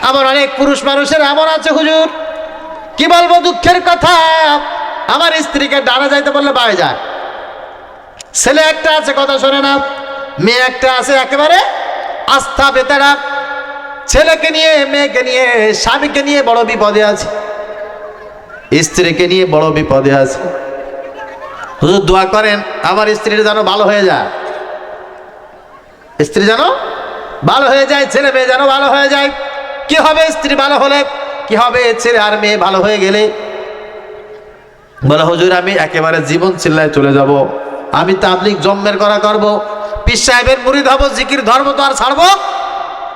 আবার অনেক পুরুষ মানুষের এমন আছে, হুজুর কি বলবো দুঃখের কথা, আমার স্ত্রীকে ডানা যাইতে বললে বাইরে যায়। ছেলে একটা আছে কথা শোনে না, মেয়ে একটা আছে একেবারে আস্থা বেতারা। ছেলেকে নিয়ে, মেয়েকে নিয়ে, স্বামীকে নিয়ে বড় বিপদে আছে, স্ত্রীকে নিয়ে বড় বিপদে আছে। হুজুর দোয়া করেন আমার স্ত্রীর যেন ভালো হয়ে যায়, স্ত্রী যেন ভালো হয়ে যায়, ছেলে মেয়ে যেন ভালো হয়ে যায়। কি হবে স্ত্রী ভালো হলে, কি হবে ছেলে আর মেয়ে ভালো হয়ে গেলে? বলে হুজুর আমি একেবারে জীবন চিল্লায় চলে যাব, আমি তাবলিগ জম্মের করা করব, পীর সাহেবের মুরিদ হব, জিকির ধর্ম তো আর ছাড়বো,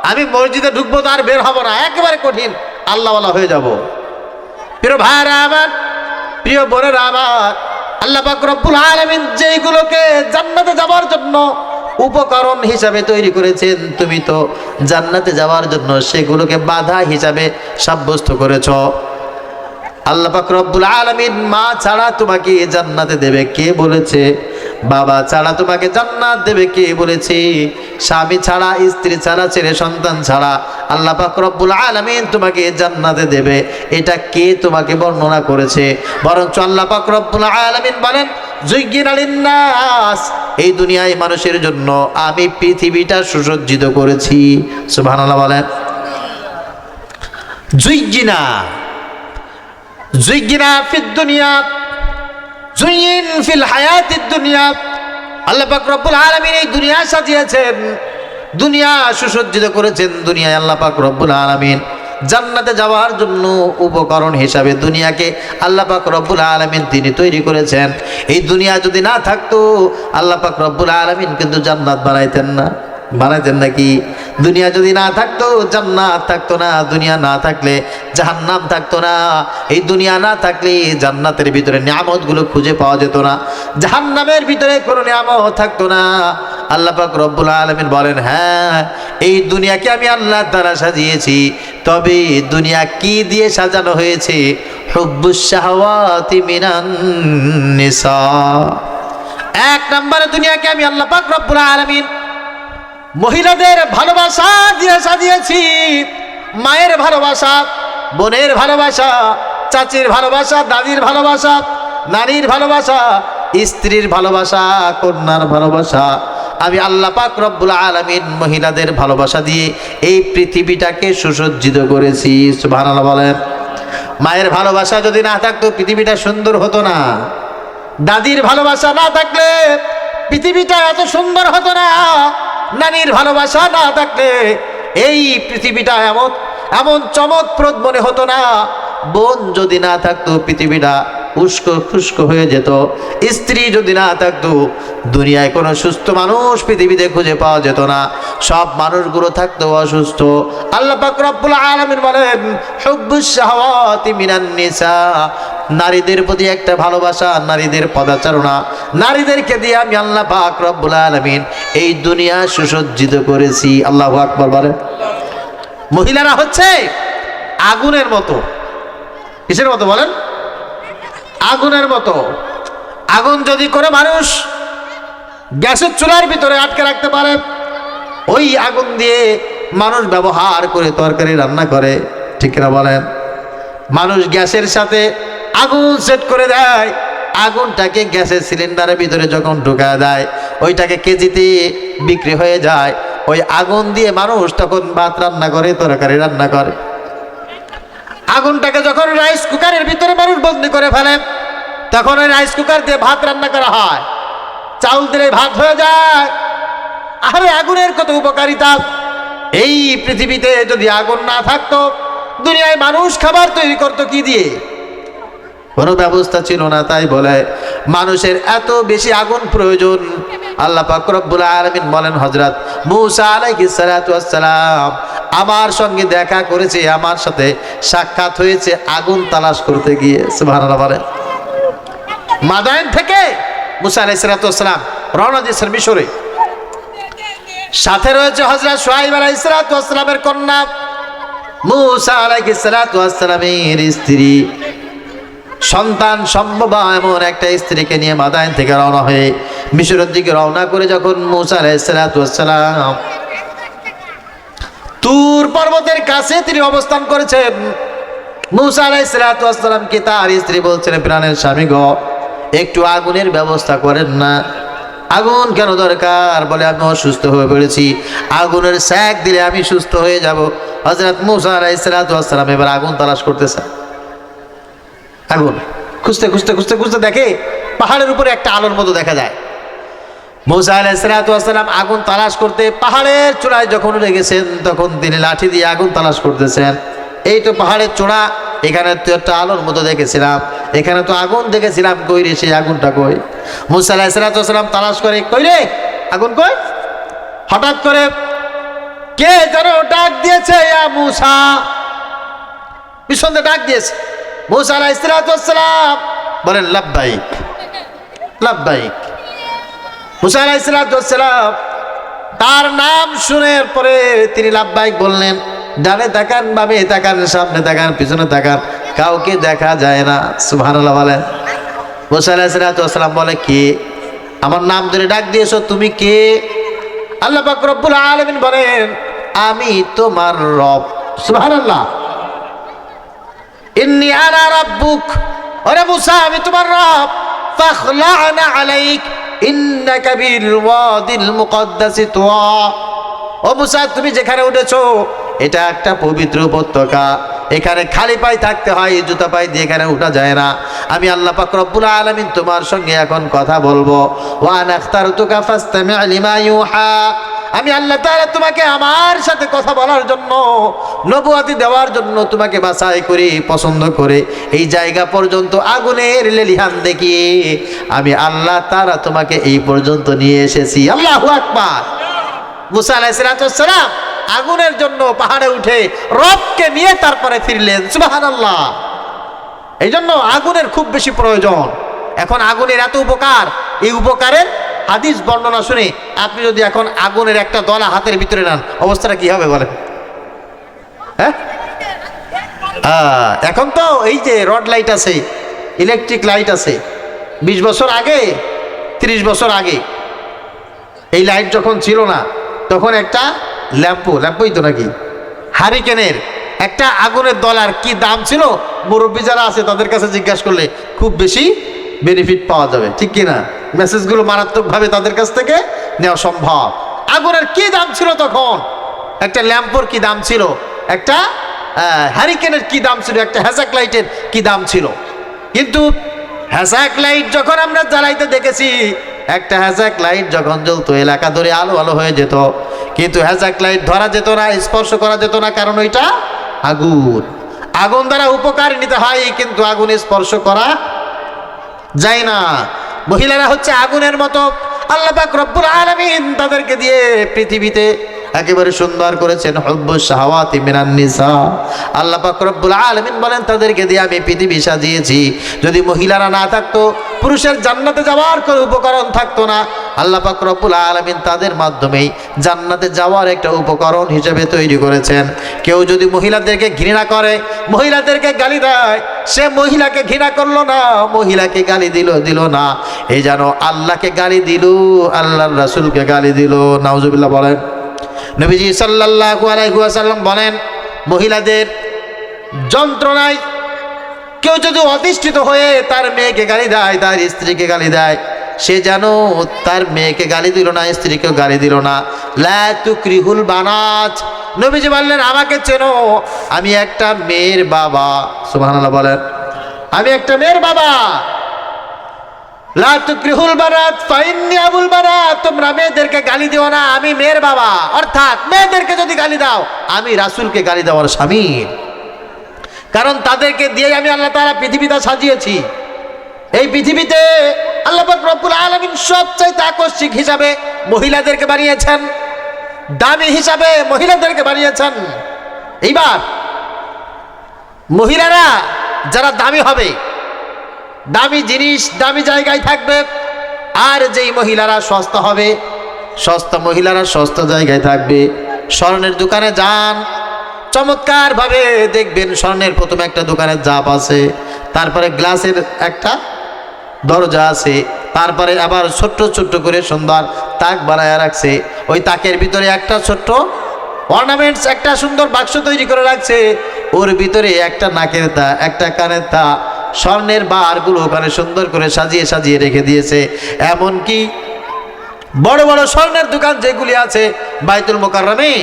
আমি মসজিদে ঢুকবো তো আর বের হব না, একেবারে কঠিন আল্লাহওয়ালা হয়ে যাব। প্রিয় ভাইরা আমার, প্রিয় বোনেরা আমার, আল্লাহ পাক রব্বুল আলামিন যেইগুলোকে জান্নাতে যাওয়ার জন্য উপকরণ হিসাবে তৈরি করেছেন, তুমি তো জান্নাতে যাওয়ার জন্য সেগুলোকে বাধা হিসাবে সাব্যস্ত করেছ। আল্লাহ পাক রব্বুল আলামিন মা ছাড়া তোমাকে জান্নাতে দেবে কে বলেছে? বাবা ছাড়া তোমাকে জান্নাত দেবে কে বলেছে? স্বামী ছাড়া, স্ত্রী ছাড়া, ছেলে সন্তান ছাড়া আল্লাহ পাক রব্বুল আলামিন তোমাকে জান্নাতে দেবে, এটা কে তোমাকে বর্ণনা করেছে? বরঞ্চ আল্লাহ পাক রব্বুল আলামিন বলেন যুজ্ঞিনা লিন্নাস, এই দুনিয়ায় মানুষের জন্য আমি পৃথিবীটা সুসজ্জিত করেছি। সুবহানাল্লাহ বলেন। যুজ্ঞিনা, যুজ্ঞিনা ফিদ দুনিয়া, যুইন ফিল হায়াতিদ দুনিয়া। আল্লাহ পাক রব্বুল আলামিন এই দুনিয়া সাজিয়েছেন, দুনিয়া সুসজ্জিত করেছেন। দুনিয়ায় আল্লাহ পাক রব্বুল আলামিন জান্নাতে যাওয়ার জন্য উপকরণ হিসাবে দুনিয়াকে আল্লাহ পাক রব্বুল আলামিন তিনি তৈরি করেছেন। এই দুনিয়া যদি না থাকতো আল্লাহ পাক রব্বুল আলামিন কিন্তু জান্নাত বানাইতেন না। বানাইতেন নাকি? দুনিয়া যদি না থাকতো জান্নাত থাকতো না, দুনিয়া না থাকলে জাহান্নাম থাকতো না, এই দুনিয়া না থাকলে জান্নাতের ভিতরে নিয়ামতগুলো খুঁজে পাওয়া যেত না, জাহান্নামের ভিতরে কোনো নিয়ামত থাকতো না। আল্লাহ পাক রব্বুল আলামিন বলেন হ্যাঁ এই দুনিয়াকে আমি আল্লাহ তাআলা সাজিয়েছি, তবে দুনিয়া কি দিয়ে সাজানো হয়েছে? হুব্বুশ শাহাওয়াতি মিনান নিসা। এক নম্বরে দুনিয়াকে আমি আল্লাহ পাক রব্বুল আলামিন মহিলাদের ভালোবাসা দিয়ে সাজিয়েছি। মায়ের ভালোবাসা, বোনের ভালোবাসা, চাচির ভালোবাসা, দাদির ভালোবাসা, নারীর ভালোবাসা, স্ত্রীর ভালোবাসা, কন্যার ভালোবাসা, আমি আল্লাহ পাক রব্বুল আলামিন মহিলাদের ভালোবাসা দিয়ে এই পৃথিবীটাকে সুসজ্জিত করেছি। সুবহানাল্লাহ বলেন। মায়ের ভালোবাসা যদি না থাকতো পৃথিবীটা সুন্দর হতো না, দাদির ভালোবাসা না থাকলে পৃথিবীটা এত সুন্দর হতো না, নারীর ভালোবাসা না থাকলে এই পৃথিবীটা এমন এমন চমকপ্রদ মনে হতো না, বোন যদি না থাকতো পৃথিবীটা উস্কো খুস্কো হয়ে যেত, স্ত্রী যদি না থাকতো দুনিয়ায় কোনো সুস্থ মানুষ পৃথিবীতে খুঁজে পাওয়া যেত না, সব মানুষগুলো থাকতো অসুস্থ। আল্লাহ পাক রব্বুল আলামিন বলেন হুব্বুশ শাহাওয়াতি মিনান নিসা, নারীদের প্রতি একটা ভালোবাসা, নারীদের পদাচারণা, নারীদেরকে দিয়ে আমি আল্লাহ পাক রব্বুল আলামিন এই দুনিয়া সুসজ্জিত করেছি। আল্লাহু আকবার বলেন। মহিলারা হচ্ছে আগুনের মতো। কিসের মতো বলেন? আগুনের মতো। আগুন যদি কোনো মানুষ গ্যাসের চুলার ভিতরে আটকে রাখতে পারে, ওই আগুন দিয়ে মানুষ ব্যবহার করে তরকারি রান্না করে, ঠিক না বলেন? মানুষ গ্যাসের সাথে আগুন সেট করে দেয়, আগুনটাকে গ্যাসের সিলিন্ডারের ভিতরে যখন ঢুকায় দেয় ওইটাকে কেজিতে বিক্রি হয়ে যায়। ওই আগুন দিয়ে মানুষ তখন ভাত রান্না করে, তরকারি রান্না করে। আগুনটাকে যখন রাইস কুকারের ভিতরে মানুষ বন্দি করে ফেলে তখন ওই রাইস কুকার দিয়ে ভাত রান্না করা হয়, চাউল দিলে ভাত হয়ে যায়। আরে আগুনের কত উপকারিতা! এই পৃথিবীতে যদি আগুন না থাকতো দুনিয়ায় মানুষ খাবার তৈরি করতো কি দিয়ে? কোনো ব্যবস্থা ছিল না। তাই বলে মানুষের এত বেশি আগুন প্রয়োজন। আল্লাহ পাক রব্বুল আলামিন বলেন হযরত মূসা আলাইহিস সালাতু ওয়াস সালাম আমার সঙ্গে দেখা করেছে, আমার সাথে সাক্ষাৎ হয়েছে আগুন তালাশ করতে গিয়ে। সুবহানাল্লাহ বলেন। মাদায়েন থেকে মূসা আলাইহিস সালাতু ওয়াস সালাম রওনা দিয়েছেন মিশরে, সাথে রয়েছে হযরত শুআয়ব আলাইহিস সালাতু ওয়াস সালামের কন্যা, মূসা আলাইহিস সালাতু ওয়াস সালামের স্ত্রী, সন্তান সম্ভব এমন একটা স্ত্রীকে নিয়ে মাদায়েন থেকে রওনা হয়ে মিশরের দিকে রওনা করে যখন মূসা আলাইহিস সালাতু ওয়াস সালাম তুর পর্বতের কাছে তিনি অবস্থান করেছেন। মূসা আলাইহিস সালাতু ওয়াস সালামকে তার স্ত্রী বলছেন, প্রাণের স্বামী গো, একটু আগুনের ব্যবস্থা করেন না। আগুন কেন দরকার? বলে আমি অসুস্থ হয়ে পড়েছি, আগুনের সেক দিলে আমি সুস্থ হয়ে যাব। হযরত মূসা আলাইহিস সালাতু ওয়াস সালাম এবার আগুন তালাশ করতেছে। আগুন খুঁজতে খুঁজতে খুঁজতে খুঁজতে দেখে পাহাড়ের উপরে একটা আলোর মতো দেখা যায়। মূসা আলাইহিস সালাতু ওয়াস সালাম আগুন তালাশ করতে পাহাড়ের চূড়ায় যখন উঠে গেছেন, তখন তিনি লাঠি দিয়ে আগুন তালাশ করতেছেন। এই তো পাহাড়ের চূড়া, এখানে তো একটা আলোর মতো দেখেছিলাম, এখানে তো আগুন দেখেছিলাম, কই রে সেই আগুনটা কই? মূসা আলাইহিস সালাতু ওয়াস সালাম তালাশ করে, কই রে আগুন কই? হঠাৎ করে কে যেন ডাক দিয়েছে, ইয়া মূসা, পিছন দিয়ে ডাক দিয়েছে। মূসা আলাইহিস সালাতু ওয়াস সালাম বলেন, লাব্বাইক লাব্বাইক। মূসা আলাইহিস সালাতু ওয়াস সালাম তার নাম শুনের পরে তিনি লাব্বাইক বললেন। ডানে তাকান, বামে তাকান, সামনে তাকান, পিছনে তাকান, কাউকে দেখা যায় না। সুবহানাল্লাহ বলেন। মূসা আলাইহিস সালাতু ওয়াস সালাম বলে, কে আমার নাম ধরে ডাক দিয়েছো, তুমি কে? আল্লাহ পাক রব্বুল আলামিন বলেন, আমি তোমার রব। সুবহানাল্লাহ। ইন্নী আনা রাব্বুক, ওরে মূসা আমি তোমার রব। ফাখলা'না আলাইক ইন্নাকা বিল ওয়াদিল মুকদ্দাসি তুয়া। ও মূসা, তুমি যেখানে উঠেছো এটা একটা পবিত্র উপত্যকা, এখানে খালি পায়ে থাকতে হয়, জুতা পায়ে দিয়ে এখানে উঠা যায় না। আমি আল্লাহ পাক রব্বুল আলামিন তোমার সঙ্গে এখন কথা বলবো। ওয়া আনা আখতারতুকা ফাসতামি' লিমা ইউহা। আমি আল্লাহ তাআলা তোমাকে আমার সাথে কথা বলার জন্য, নবুয়তি দেওয়ার জন্য তোমাকে বাছাই করে পছন্দ করে এই জায়গা পর্যন্ত আগুনের লেলিহান দেখিয়ে আমি আল্লাহ তাআলা তোমাকে এই পর্যন্ত নিয়ে এসেছি। আল্লাহু আকবার। মূসা আলাইহিস সালাম আগুনের জন্য পাহাড়ে উঠে রবকে নিয়ে তারপরে ফিরলেন। সুবহানাল্লাহ। এই জন্য আগুনের খুব বেশি প্রয়োজন। এখন আগুনের এত উপকার, এই উপকারের হাদিস বর্ণনা শুনে আপনি যদি এখন আগুনের একটা দলা হাতের ভিতরে নেন, অবস্থাটা কি হবে বলেন? হ্যাঁ, এখন তো এই যে রড লাইট আছে, ইলেকট্রিক লাইট আছে। 20 বছর আগে, 30 বছর আগে এই লাইট যখন ছিল না, তখন একটা ল্যাম্পই তো নাকি হারিকেনের একটা আগুনের দলার কি দাম ছিল, মুরব্বী যারা আছে তাদের কাছে জিজ্ঞাসা করলে খুব বেশি বেনিফিট পাওয়া যাবে, ঠিক কিনা? মেসেজগুলো মারাত্মকভাবে তাদের কাছ থেকে নেওয়া সম্ভব। আগুনের কি দাম ছিল তখন, একটা ল্যাম্পোর কি দাম ছিল, একটা হ্যারিকেনের কি দাম ছিল, একটা হ্যাজাক লাইটের কি দাম ছিল। কিন্তু হ্যাজাক লাইট যখন আমরা জ্বালাইতে দেখেছি, একটা হ্যাজাক লাইট যখন জ্বলতো এলাকা ধরে আলো আলো হয়ে যেত, কিন্তু হ্যাজাক লাইট ধরা যেত না, স্পর্শ করা যেত না, কারণ ওইটা আগুন। আগুন দ্বারা উপকার নিতে হয়, কিন্তু আগুন স্পর্শ করা যায় না। মহিলারা হচ্ছে আগুনের মতো। আল্লাহ পাক রব্বুল আলামিন তাদেরকে দিয়ে পৃথিবীতে একেবারে সুন্দর করেছেন। হুব্বুশ শাহাওয়াতি মিনান নিসা। আল্লাহ পাক রব্বুল আলামিন বলেন, তাদেরকে দিয়ে আমি পৃথিবী সাজিয়েছি। যদি মহিলারা না থাকতো, পুরুষের জান্নাতে যাওয়ার কোনো উপকরণ থাকতো না। আল্লাহ পাক রব্বুল আলামিন তাদের মাধ্যমেই জান্নাতে যাওয়ার একটা উপকরণ হিসেবে তৈরি করেছেন। কেউ যদি মহিলাদেরকে ঘৃণা করে, মহিলাদেরকে গালি দেয়, সে মহিলাকে ঘৃণা করলো না, মহিলাকে গালি দিল না, এই যেন আল্লাহকে গালি দিল, আল্লাহর রাসূলকে গালি দিল। নাউজুবিল্লাহ বলেন। নবীজি সাল্লাল্লাহু আলাইহি ওয়াসাল্লাম বলেন, মহিলাদের যন্ত্রণায় কেউ যদি অধিষ্ঠিত হয়ে তার মেয়েকে গালি দেয়, তার স্ত্রীকে গালি দেয়, সে যেন তার মেয়েকে গালি দিল না, স্ত্রীকেও গালি দিল না। লা তুকরিহুল বানাত। নবীজি বললেন, আমাকে চেনো, আমি একটা মেয়ের বাবা। সুবহানাল্লাহ বলেন, আমি একটা মেয়ের বাবা। লা তুকরিহুল বানাত ফাইন্নী আবুল বানাত। তোমরা মেয়েদেরকে গালি দিও না, আমি মেয়ের বাবা। অর্থাৎ মেয়েদেরকে যদি গালি দাও, আমি রাসূলকে গালি দেওয়ার শামিল। কারণ তাদেরকে দিয়ে আমি আল্লাহ তাআলা পৃথিবীটা সাজিয়েছি। এই পৃথিবীতে আল্লাহ পাক রব্বুল আলামিন সবচাইতে আকস্মিক হিসাবে মহিলাদেরকে বানিয়েছেন, দামি হিসাবে মহিলাদেরকে বানিয়েছেন। এইবার মহিলারা যারা দামি হবে, দামি জিনিস দামি জায়গায় থাকবে, আর যেই মহিলারা সস্তা হবে, সস্তা মহিলারা সস্তা জায়গায় থাকবে। স্বর্ণের দোকানে যান, চমৎকার ভাবে দেখবেন স্বর্ণের প্রথমে একটা দোকানের জাপ আছে, তারপরে গ্লাসের একটা দরজা আছে, তারপরে আবার ছোট্ট ছোট্ট করে সুন্দর তাক বানায় রাখছে। ওই তাকের ভিতরে একটা ছোট্ট অর্নামেন্টস একটা সুন্দর বাক্স তৈরি করে রাখছে, ওর ভিতরে একটা নাকের তা, একটা কানের তা, স্বর্ণের বারগুলো ওখানে সুন্দর করে সাজিয়ে সাজিয়ে রেখে দিয়েছে। এমনকি বড় বড় স্বর্ণের দোকান যেগুলি আছে বাইতুল মোকাররমে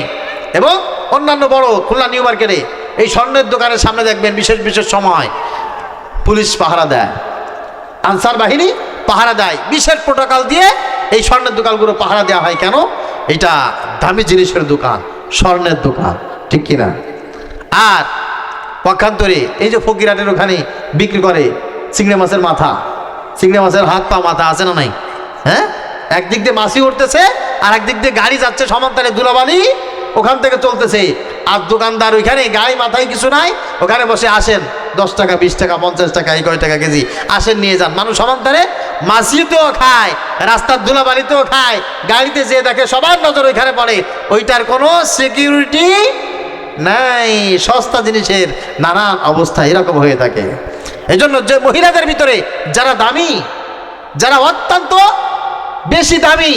এবং অন্যান্য বড় খুলনা নিউ মার্কেটে, এই স্বর্ণের দোকানের সামনে দেখবেন বিশেষ বিশেষ সময় পুলিশ পাহারা দেয়, আনসার বাহিনী পাহারা দেয়, বিশেষ প্রোটোকল দিয়ে এই স্বর্ণের দোকানগুলো পাহারা দেওয়া হয়। কেন? এটা দামি জিনিসের দোকান, স্বর্ণের দোকান, ঠিক কিনা? আর পক্ষান্তরে এই যে ফকিরাটের ওখানে বিক্রি করে চিংড়ি মাছের মাথা, চিংড়ি মাছের হাত পা মাথা আছে না নাই? হ্যাঁ, একদিক দিয়ে মাছি উঠতেছে আর একদিক দিয়ে গাড়ি যাচ্ছে সমান্তরে, ধুলাবালি ওখান থেকে চলতেছে, আর দোকানদার ওইখানে গায়ে মাথায় কিছু নাই, ওখানে বসে আসেন 10 টাকা 20 টাকা 50 টাকা এই কয় টাকা কেজি, আসেন নিয়ে যান। মানুষ সমান্তরে মাছিতেও খায়, রাস্তার ধুলাবালিতেও খায়, গাড়িতে যেয়ে দেখে সবার নজর ওইখানে পড়ে, ওইটার কোনো সিকিউরিটি নাই। সস্তা জিনিসের নানান অবস্থা এরকম হয়ে থাকে। এজন্য যে মহিলাদের ভিতরে যারা দামি, যারা অত্যন্ত বেশি দামি,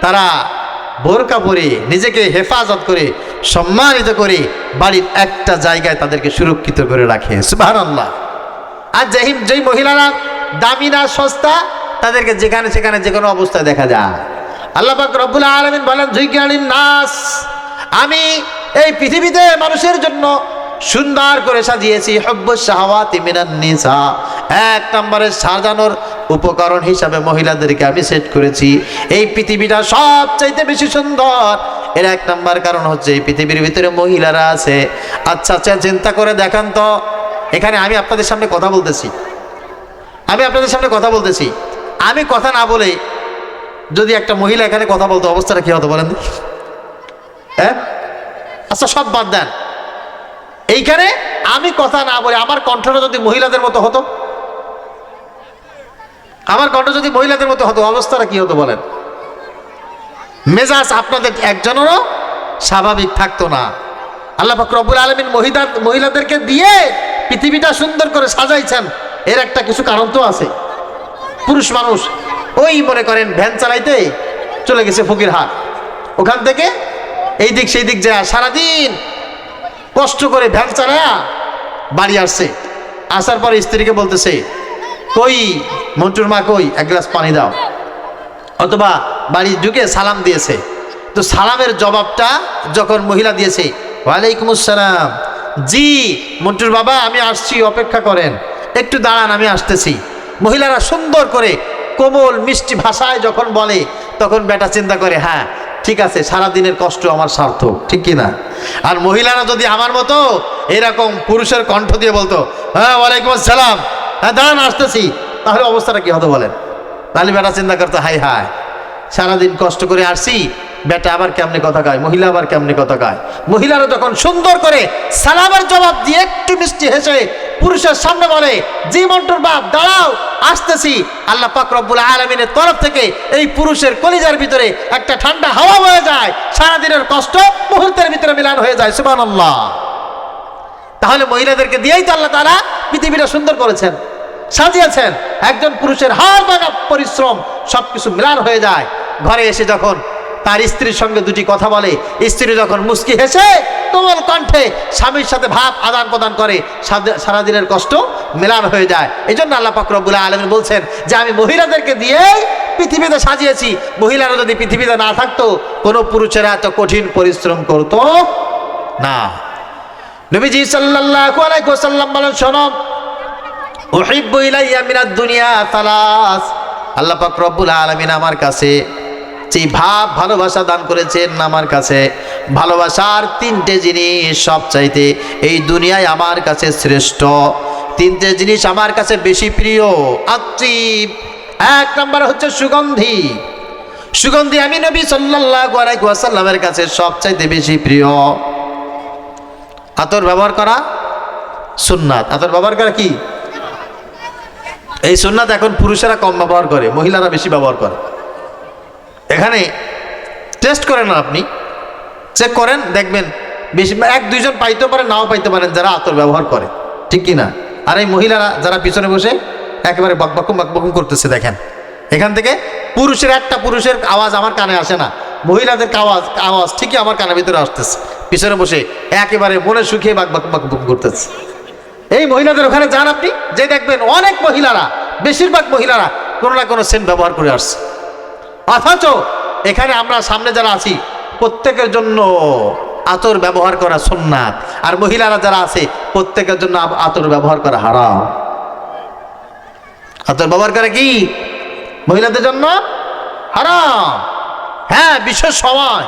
তারা বোরকা পরে নিজেকে হেফাজত করে সম্মানিত করে বাড়ির একটা জায়গায় তাদেরকে সুরক্ষিত করে রাখে। সুবহানাল্লাহ। আর যেই মহিলারা দামি না সস্তা, তাদেরকে যেখানে সেখানে যে কোনো অবস্থায় দেখা যায়। আল্লাহ পাক রব্বুল আলামিন বলেন, যুইকালিন নাস, আমি এই পৃথিবীতে মানুষের জন্য সুন্দর করে সাজিয়েছি হুব্বুশ শাহাওয়াতি মিনান নিসা, এক নম্বরে সাজানোর উপকরণ হিসাবে মহিলাদেরকে আমি সেট করেছি। এই পৃথিবীটা সবচাইতে বেশি সুন্দর, এর এক নম্বর কারণ হচ্ছে এই পৃথিবীর ভিতরে মহিলারা আছে। আচ্ছা আচ্ছা, চিন্তা করে দেখান তো, এখানে আমি আপনাদের সামনে কথা বলতেছি, আমি কথা না বলে যদি একটা মহিলা এখানে কথা বলতো, অবস্থাটা কি হতো বলেন? হ্যাঁ, আচ্ছা সব বাদ দেন, এইখানে আমি কথা না বলে আমার কণ্ঠটা যদি মহিলাদের মতো হতো, আমার কণ্ঠ যদি মহিলাদের মতো হতো, অবস্থাটা কি হতো বলেন? মেজাজ আপনাদের একজনেরও স্বাভাবিক থাকতো না। আল্লাহ পাক রব্বুল আলামিন মহিলাদেরকে দিয়ে পৃথিবীটা সুন্দর করে সাজাইছেন, এর একটা কিছু কারণ তো আছে। পুরুষ মানুষ ওই মনে করেন ভ্যান চালাইতে চলে গেছে ফকিরহাট, ওখান থেকে এই দিক সেই দিক যায়, সারাদিন কষ্ট করে ভ্যান চালায়া বাড়ি আসছে, আসার পরে স্ত্রীকে বলতেছে, কই মন্টুর মা কই, এক গ্লাস পানি দাও। অথবা বাড়ি ঢুকে সালাম দিয়েছে, তো সালামের জবাবটা যখন মহিলা দিয়েছে, ওয়ালাইকুম আসসালাম, জি মন্টুর বাবা আমি আসছি, অপেক্ষা করেন, একটু দাঁড়ান আমি আসতেছি। মহিলারা সুন্দর করে কোমল মিষ্টি ভাষায় যখন বলে, তখন বেটা চিন্তা করে, হ্যাঁ ঠিক আছে, সারাদিনের কষ্ট আমার সার্থক, ঠিক কিনা? আর মহিলারা যদি আমার মতো এরকম পুরুষের কণ্ঠ দিয়ে বলতো, হ্যাঁ ওয়ালাইকুম আসসালাম, হ্যাঁ দাঁড়ান আসতেছি, তাহলে অবস্থাটা কি হতো বলেন? তাহলে বেটা চিন্তা করতো, হাই হাই সারাদিন কষ্ট করে আসছি, বেটা আবার কেমনি কথা কয়, মহিলা আবার কেমনি কথা কয়। মহিলারা যখন সুন্দর করে সালামের জবাব দিয়ে একটু মিষ্টি হেসে পুরুষের সামনে বলে, জি মন্টুর বাপ দাঁড়াও আসতেছি, আল্লাহ পাক রব্বুল আলামিনের তরফ থেকে এই পুরুষের কলিজার ভিতরে একটা ঠান্ডা হাওয়া বয়ে যায়, সারাদিনের কষ্ট মুহূর্তের ভিতরে মিলান হয়ে যায়। সুবহানাল্লাহ। তাহলে মহিলাদেরকে দিয়েই তো আল্লাহ তাআলা পৃথিবীটা সুন্দর করেছেন, সাজিয়েছেন। একজন পুরুষের হাড় ভাঙা পরিশ্রম সবকিছু মিলান হয়ে যায়। ঘরে এসে যখন তার স্ত্রীর সঙ্গে দুটি কথা বলে, স্ত্রী যখন মুস্কি হেসে কোমল কণ্ঠে স্বামীর সাথে ভাব আদান প্রদান করে, সারাদিনের কষ্ট মেলান হয়ে যায়। এই জন্য আল্লাহ পাক রব্বুল আলামিন বলছেন যে আমি মহিলাদেরকে দিয়েই পৃথিবীতে সাজিয়েছি। মহিলারা যদি পৃথিবীতে না থাকতো, কোনো পুরুষেরা এত কঠিন পরিশ্রম করতো না। নবীজি সাল্লাল্লাহু আলাইহি ওয়াসাল্লাম বলেন, শোনো, উহিব্বু ইলাইয়া মিনাদ দুনিয়া সালাস, আল্লাহ পাক রব্বুল আলামিন আমার কাছে যে ভালোবাসা দান করেছেন, আমার কাছে ভালোবাসার 3টে জিনিস সবচাইতে এই দুনিয়ায় আমার কাছে শ্রেষ্ঠ। 3টে জিনিস আমার কাছে বেশি প্রিয়। আত্মীব, এক নম্বর হচ্ছে সুগন্ধি। সুগন্ধি আমি নবী সাল্লাল্লাহু আলাইহি ওয়াসাল্লামের কাছে সবচাইতে বেশি প্রিয়। আতর ব্যবহার করা সুন্নাত। আতর ব্যবহার করা কি? এই সুন্নাত এখন পুরুষেরা কম ব্যবহার করে, মহিলারা বেশি ব্যবহার করে। এখানে টেস্ট করেন না, আপনি চেক করেন, দেখবেন বেশি 1-2 জন পাইতে পারেন, নাও পাইতে পারেন যারা আতর ব্যবহার করে, ঠিক কি না? আর এই মহিলারা যারা পিছনে বসে একেবারে বকবকুম করতেছে, দেখেন এখান থেকে পুরুষের একটা পুরুষের আওয়াজ আমার কানে আসে না, মহিলাদের আওয়াজ আওয়াজ ঠিকই আমার কানের ভিতরে আসতেছে, পিছনে বসে একেবারে মনে শুকিয়ে বাক বাক বাক বাক করতেছে। এই মহিলাদের ওখানে যান আপনি, যে দেখবেন অনেক মহিলারা, বেশিরভাগ মহিলারা কোনো না কোনো সেন্ট ব্যবহার করে আসছে। অথচ এখানে আমরা সামনে যারা আছি প্রত্যেকের জন্য আতর ব্যবহার করা সুন্নাত, আর মহিলারা যারা আছে প্রত্যেকের জন্য আতর ব্যবহার করা হারাম। আতর ব্যবহার করে কি মহিলাদের জন্য হারাম। হ্যাঁ, বিশেষ সময়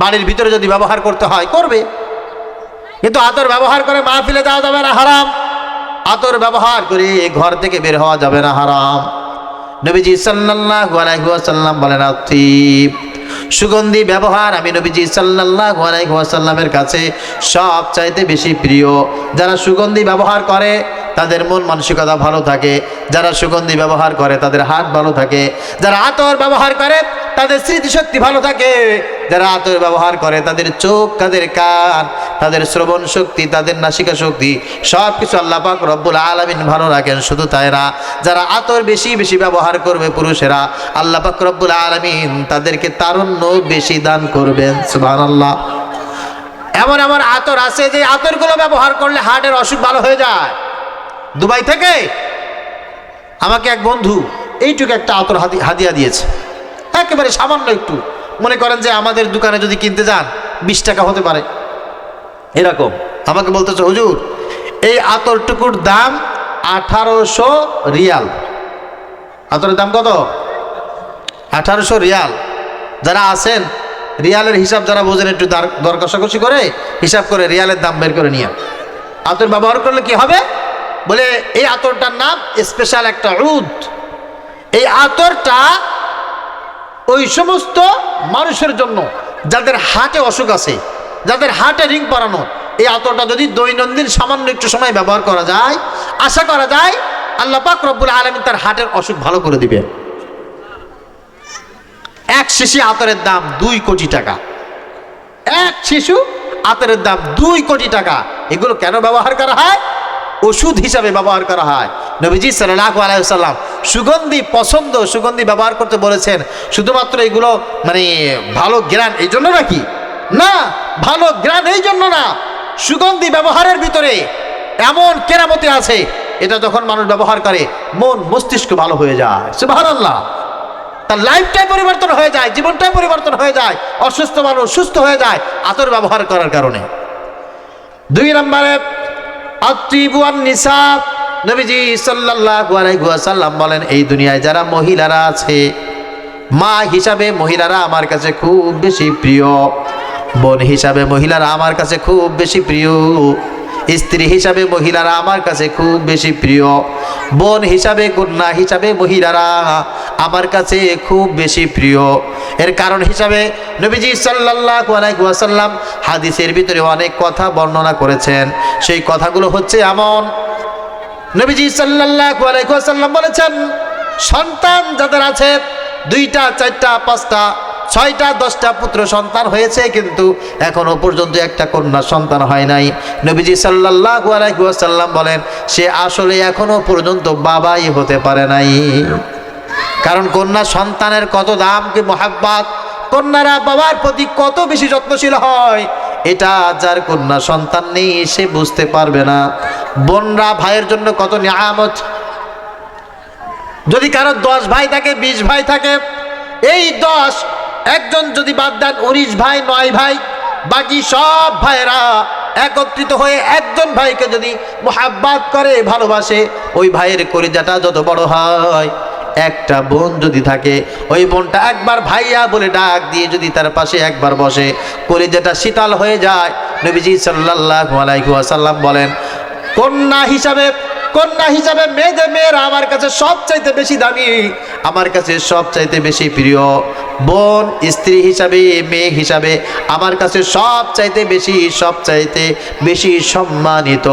বাড়ির ভিতরে যদি ব্যবহার করতে হয় করবে, কিন্তু আতর ব্যবহার করে মাহফিলে যাওয়া যাবে না, হারাম। আতর ব্যবহার করে ঘর থেকে বের হওয়া যাবে না, হারাম। নবীজি সাল্লাল্লাহু আলাইহি ওয়াসাল্লাম বলেন, আতিব সুগন্ধি ব্যবহার আমি নবীজি সাল্লাল্লাহু আলাইহি ওয়াসাল্লামের কাছে সব চাইতে বেশি প্রিয়। যারা সুগন্ধি ব্যবহার করে তাদের মন মানসিকতা ভালো থাকে, যারা সুগন্ধি ব্যবহার করে তাদের হাত ভালো থাকে, যারা আতর ব্যবহার করে তাদের স্মৃতিশক্তি ভালো থাকে, যারা আতর ব্যবহার করে তাদের চোখ, তাদের কান, তাদের শ্রবণ শক্তি, তাদের নাসিকা শক্তি সব কিছু আল্লাহ পাক রব্বুল আলামিন ভালো রাখেন। শুধু তাই না, যারা আতর বেশি বেশি ব্যবহার করবে পুরুষেরা, আল্লাহ পাক রব্বুল আলামিন তাদেরকে তারুণ্য বেশি দান করবেন। সুবহানাল্লাহ। এমন এমন আতর আছে যে আতরগুলো ব্যবহার করলে হার্টের অসুখ ভালো হয়ে যায়। দুবাই থেকে আমাকে এক বন্ধু এইটুকু একটা আতর হাদিয়া দিয়েছে, একেবারে সামান্য একটু, মনে করেন যে আমাদের দোকানে যদি কিনতে যান 20 টাকা হতে পারে এরকম। আমাকে বলতেছে, হুজুর এই আতরটুকুর দাম 1800 রিয়াল। আতরের দাম কত? 1800 রিয়াল। যারা আছেন রিয়ালের হিসাব যারা বোঝেন একটু দর কষাকষি করে হিসাব করে রিয়ালের দাম বের করে নিয়ে আতর ব্যবহার করলে কি হবে বলে, এই আতরটার নাম স্পেশাল একটা উদ। এই আতরটা ওই সমস্ত মানুষের জন্য যাদের হার্টে অসুখ আছে, যাদের হার্টে রিং পরানো, এই আতরটা যদি দৈনন্দিন সামান্য একটু সময় ব্যবহার করা যায়, আশা করা যায় আল্লাহ পাক রব্বুল আলামিন তার হার্টের অসুখ ভালো করে দিবে। এক শিশি আতরের দাম 2 কোটি টাকা। এক শিশু আতরের দাম 2 কোটি টাকা। এগুলো কেন ব্যবহার করা হয়? ওষুধ হিসাবে ব্যবহার করা হয়। নবীজি সাল্লাল্লাহু আলাইহি ওয়াসাল্লাম সুগন্ধি পছন্দ, সুগন্ধি ব্যবহার করতে বলেছেন। শুধুমাত্র এগুলো মানে ভালো ঘ্রাণ এই জন্য নাকি? না, ভালো ঘ্রাণ এই জন্য না, সুগন্ধি ব্যবহারের ভিতরে এমন কেরামতি আছে, এটা যখন মানুষ ব্যবহার করে মন মস্তিষ্ক ভালো হয়ে যায়। সুবহানাল্লাহ। তার লাইফটাই পরিবর্তন হয়ে যায়, জীবনটাই পরিবর্তন হয়ে যায়, অসুস্থ মানুষ সুস্থ হয়ে যায় আতর ব্যবহার করার কারণে। 2 নম্বরে আতিবু আন-নিসা। নবীজি সাল্লাল্লাহু আলাইহি ওয়াসাল্লাম বলেন, এই দুনিয়ায় যারা মহিলারা আছে, মা হিসাবে মহিলারা আমার কাছে খুব বেশি প্রিয়, বোন হিসাবে মহিলারা আমার কাছে খুব বেশি প্রিয়, স্ত্রী হিসাবে মহিলারা আমার কাছে খুব বেশি প্রিয়, বোন হিসাবে কন্যা হিসাবে মহিলারা আমার কাছে খুব বেশি প্রিয়। এর কারণ হিসাবে নবীজি সাল্লাল্লাহু আলাইহি ওয়াসাল্লাম হাদিসের ভিতরে অনেক কথা বর্ণনা করেছেন। সেই কথাগুলো হচ্ছে এমন, নবীজি সাল্লাল্লাহু আলাইহি ওয়াসাল্লাম বলেছেন, সন্তান যাদের আছে 2টা 4টা 5টা 6টা 10টা পুত্র সন্তান হয়েছে, কিন্তু এখনো পর্যন্ত একটা কন্যা সন্তান হয় নাই, নবীজি সাল্লাল্লাহু আলাইহি ওয়াসাল্লাম বলেন সে আসলে এখনো পর্যন্ত বাবাই হতে পারে নাই। কারণ কন্যা সন্তানের কত দাম, কি মহাব্বত, কন্যারা বাবার প্রতি কত বেশি যত্নশীল হয়, এটা যার কন্যা সন্তান নেই সে বুঝতে পারবে না। বোনরা ভাইয়ের জন্য কত নিয়ামত। যদি কারো 10 ভাই থাকে, 20 ভাই থাকে, এই 10 একজন যদি বাদ দেন 19 ভাই 9 ভাই, বাকি সব ভাইয়েরা একত্রিত হয়ে একজন ভাইকে যদি মুহাব্বত করে, ভালোবাসে, ওই ভাইয়ের কলিজাটা যত বড় হয়। একটা বোন যদি থাকে, ওই বোনটা একবার ভাইয়া বলে ডাক দিয়ে যদি তার পাশে একবার বসে, কলিজাটা শীতল হয়ে যায়। নবীজি সাল্লাল্লাহু আলাইহি ওয়াসাল্লাম বলেন, কন্যা হিসাবে মেয়েরা আমার কাছে সবচাইতে বেশি দামি, আমার কাছে সবচাইতে বেশি প্রিয়। বোন, স্ত্রী হিসাবে, মেয়ে হিসাবে আমার কাছে সবচাইতে বেশি সম্মানিত।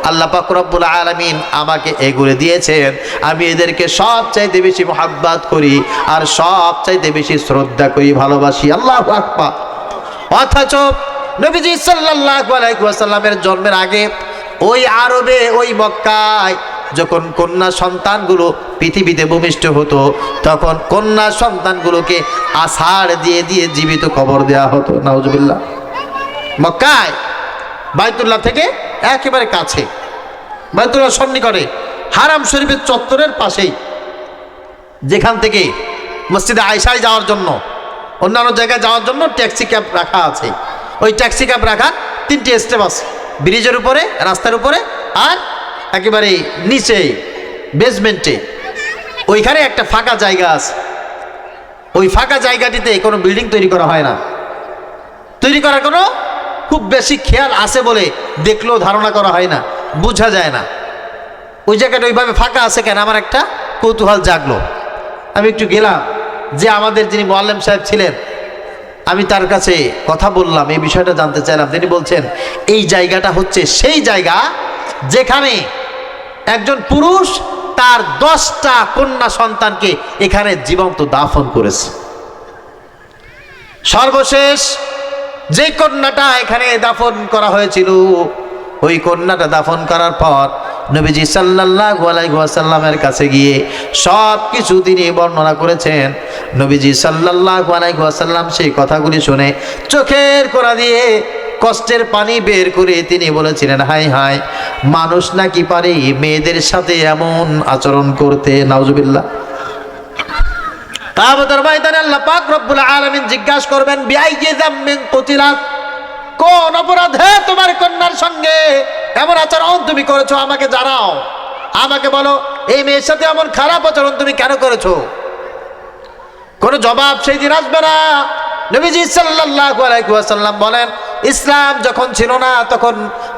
আল্লাহ পাক রব্বুল আলামিন আমাকে এগুলো দিয়েছেন, আমি এদেরকে সবচাইতে বেশি মুহাব্বত করি আর সবচাইতে বেশি শ্রদ্ধা করি, ভালোবাসি। আল্লাহু আকবার। অথচ নবীজি সাল্লাল্লাহু আলাইহি ওয়াসাল্লামের জন্মের আগে ওই আরবে, ওই মক্কায় যখন কন্যা সন্তানগুলো পৃথিবীতে ভূমিষ্ঠ হতো তখন কন্যা সন্তানগুলোকে আষাঢ় দিয়ে দিয়ে জীবিত কবর দেওয়া হতো। নাউজুবিল্লাহ। মক্কায় বাইতুল্লাহ থেকে একেবারে কাছে, বাইতুল্লাহ সন্নিকটে, হারাম শরীফের চত্বরের পাশেই, যেখান থেকে মসজিদে আয়েশায় যাওয়ার জন্য, অন্যান্য জায়গায় যাওয়ার জন্য ট্যাক্সি ক্যাব রাখা আছে। ওই ট্যাক্সি ক্যাব রাখা 3টি স্টেপ আছে, ব্রিজের উপরে, রাস্তার উপরে, আর একেবারে নিচে বেসমেন্টে ওইখানে একটা ফাঁকা জায়গা আছে। ওই ফাঁকা জায়গাটিতে কোনো বিল্ডিং তৈরি করা হয় না, তৈরি করার কোনো খুব বেশি খেয়াল আছে বলে দেখলেও ধারণা করা হয় না, বোঝা যায় না ওই জায়গাটা ওইভাবে ফাঁকা আছে কেন। আমার একটা কৌতূহল জাগলো, আমি একটু গেলাম, যে আমাদের যিনি মোয়াল্লেম সাহেব ছিলেন, আমি তার কাছে কথা বললাম, এই বিষয়টা জানতে চাইলাম। তিনি বলছেন এই জায়গাটা হচ্ছে সেই জায়গা যেখানে একজন পুরুষ তার 10টা কন্যা সন্তানকে এখানে জীবন্ত দাফন করেছে। সর্বশেষ যে কন্যাটা এখানে দাফন করা হয়েছিল, ওই কন্যাটা দাফন করার পর নবীজি সাল্লাল্লাহু আলাইহি ওয়াসাল্লামের কাছে গিয়ে সব কিছু তিনি বর্ণনা করেছেন। নবীজি সাল্লাল্লাহু আলাইহি ওয়াসাল্লাম সেই কথাগুলি শুনে চোখের কোণা দিয়ে কষ্টের পানি বের করে তিনি বলেছিলেন, হায় হায়, মানুষ নাকি পারে মেয়েদের সাথে এমন আচরণ করতে। নাউজুবিল্লাহ। কিয়ামতের ময়দানে আল্লাহ পাক রব্বুল আলামিন জিজ্ঞাসা করবেন, বিআইয়ি যামমিন কুতিলাত, কোন অপরাধে তোমার কন্যার সঙ্গে এমন আচরণ তুমি করেছো, আমাকে জানাও, আমাকে বলো, এই মেয়ের সাথে এমন খারাপ আচরণ তুমি কেন করেছো? কোনো জবাব সেই দিন আসবে না। নবীজি সাল্লাল্লাহু আলাইহি ওয়াসাল্লাম বলেন, ইসলাম যখন ছিল না তখন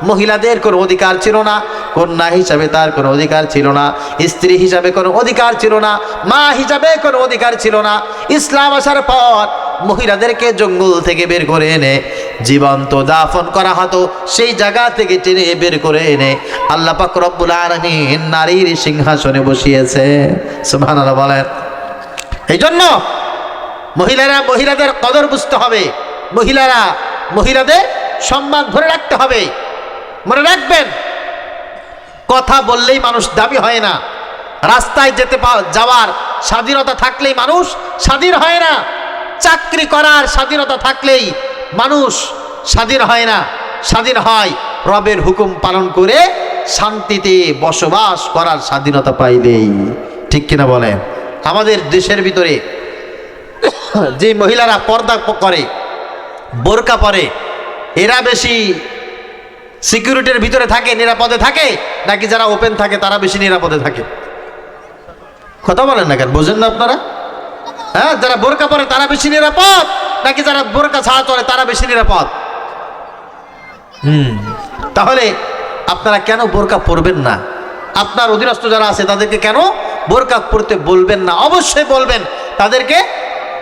মহিলাদের কোনো অধিকার ছিল না, কন্যা হিসাবে তার কোনো অধিকার ছিল না, স্ত্রী হিসাবে কোনো অধিকার ছিল না, মা হিসাবে কোনো অধিকার ছিল না। ইসলাম আসার পর মহিলাদেরকে জঙ্গল থেকে বের করে এনে জীবন্ত দাফন করা হতো। সেই জায়গা থেকে টেনে বের করে এনে আল্লাহ পাক রব্বুল আলামিন নারীর সিংহাসনে বসিয়েছে। সুবহানাল্লাহ বলেন। এই জন্য মহিলাদের কদর বুঝতে হবে, মহিলাদের সম্মান ধরে রাখতে হবে। মনে রাখবেন, কথা বললেই মানুষ দামি হয় না, রাস্তায় যাওয়ার স্বাধীনতা থাকলেই মানুষ স্বাধীন হয় না, চাকরি করার স্বাধীনতা থাকলেই মানুষ স্বাধীন হয় না। স্বাধীন হয় রবের হুকুম পালন করে শান্তিতে বসবাস করার স্বাধীনতা পাইলেই। ঠিক কিনা বলেন? আমাদের দেশের ভিতরে যে মহিলারা পর্দা করে, বোরকা পরে, এরা বেশি সিকিউরিটির ভিতরে থাকে, নিরাপদে থাকে, নাকি যারা ওপেন থাকে তারা বেশি নিরাপদে থাকে? কথা বলেন না কেন, বোঝেন না আপনারা? হ্যাঁ, যারা বোরকা পরে তারা বেশি নিরাপদ, নাকি যারা বোরকা ছাড়া চলে তারা বেশি নিরাপদ? তাহলে আপনারা কেন বোরকা পরবেন না? আপনার অধীনস্থ যারা আছে তাদেরকে কেন বোরকা পরতে বলবেন না? অবশ্যই বলবেন তাদেরকে,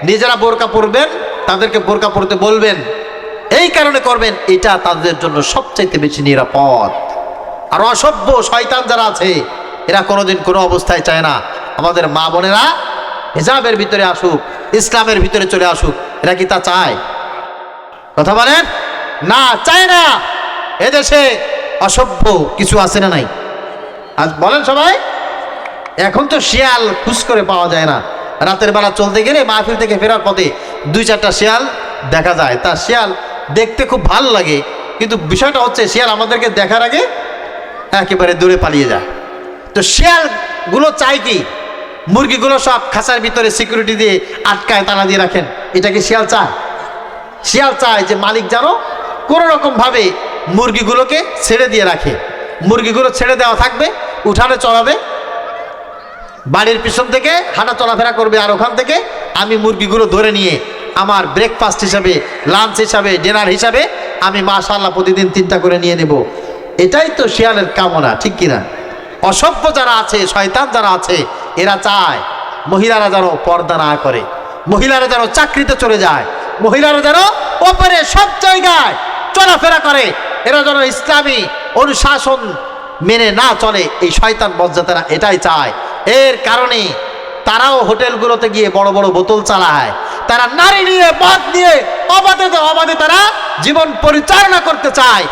নিজেরা বোরকা পরবেন, তাদেরকে বোরকা পরতে বলবেন। এই কারণে করবেন, এটা তাদের জন্য সবচাইতে বেশি নিরাপদ। আর অসভ্য শয়তান যারা আছে এরা কোনোদিন কোনো অবস্থায় চায় না আমাদের মা বোনেরা হিজাবের ভিতরে আসুক, ইসলামের ভিতরে চলে আসুক। এরা কি তা চায়? কথা বলেন না, চায় না। এদেশে অসভ্য কিছু আছে না নাই? আজ বলেন সবাই। এখন তো শিয়াল খুশ করে পাওয়া যায় না, রাতের বেলা চলতে গেলে মাহফিল থেকে ফেরার পথে 2-4টা শিয়াল দেখা যায়। তা শিয়াল দেখতে খুব ভালো লাগে, কিন্তু বিষয়টা হচ্ছে শিয়াল আমাদেরকে দেখার আগে একেবারে দূরে পালিয়ে যায়। তো শিয়ালগুলো চায় কি? মুরগিগুলো সব খাঁচার ভিতরে সিকিউরিটি দিয়ে আটকায়, তালা দিয়ে রাখেন। এটা কি শিয়াল চায়? শিয়াল চায় যে মালিক যেন কোনো রকমভাবে মুরগিগুলোকে ছেড়ে দিয়ে রাখে। মুরগিগুলো ছেড়ে দেওয়া থাকবে, উঠানে চড়াবে, বাড়ির পিছন থেকে হাঁটা চলাফেরা করবে, আর ওখান থেকে আমি মুরগিগুলো ধরে নিয়ে আমার ব্রেকফাস্ট হিসাবে, লাঞ্চ হিসাবে, ডিনার হিসাবে আমি মাশাআল্লাহ প্রতিদিন 3টা করে নিয়ে নেব। এটাই তো শিয়ালের কামনা, ঠিক কিনা? অসভ্য যারা আছে, শয়তান যারা আছে, এরা চায় মহিলারা যেন পর্দা না করে, মহিলারা যেন চাকরিতে চলে যায়, মহিলারা যেন ওপরে সব জায়গায় চলাফেরা করে, এরা যেন ইসলামী অনুশাসন মেনে না চলে। এই শয়তান বজ্জাতেরা এটাই চায়। এর কারণে তারাও হোটেলগুলোতে গিয়ে বড় বড় বোতল চালায়, তারা নারী নিয়ে, মদ নিয়ে অবাধে তারা জীবন পরিচালনা করতে চায়।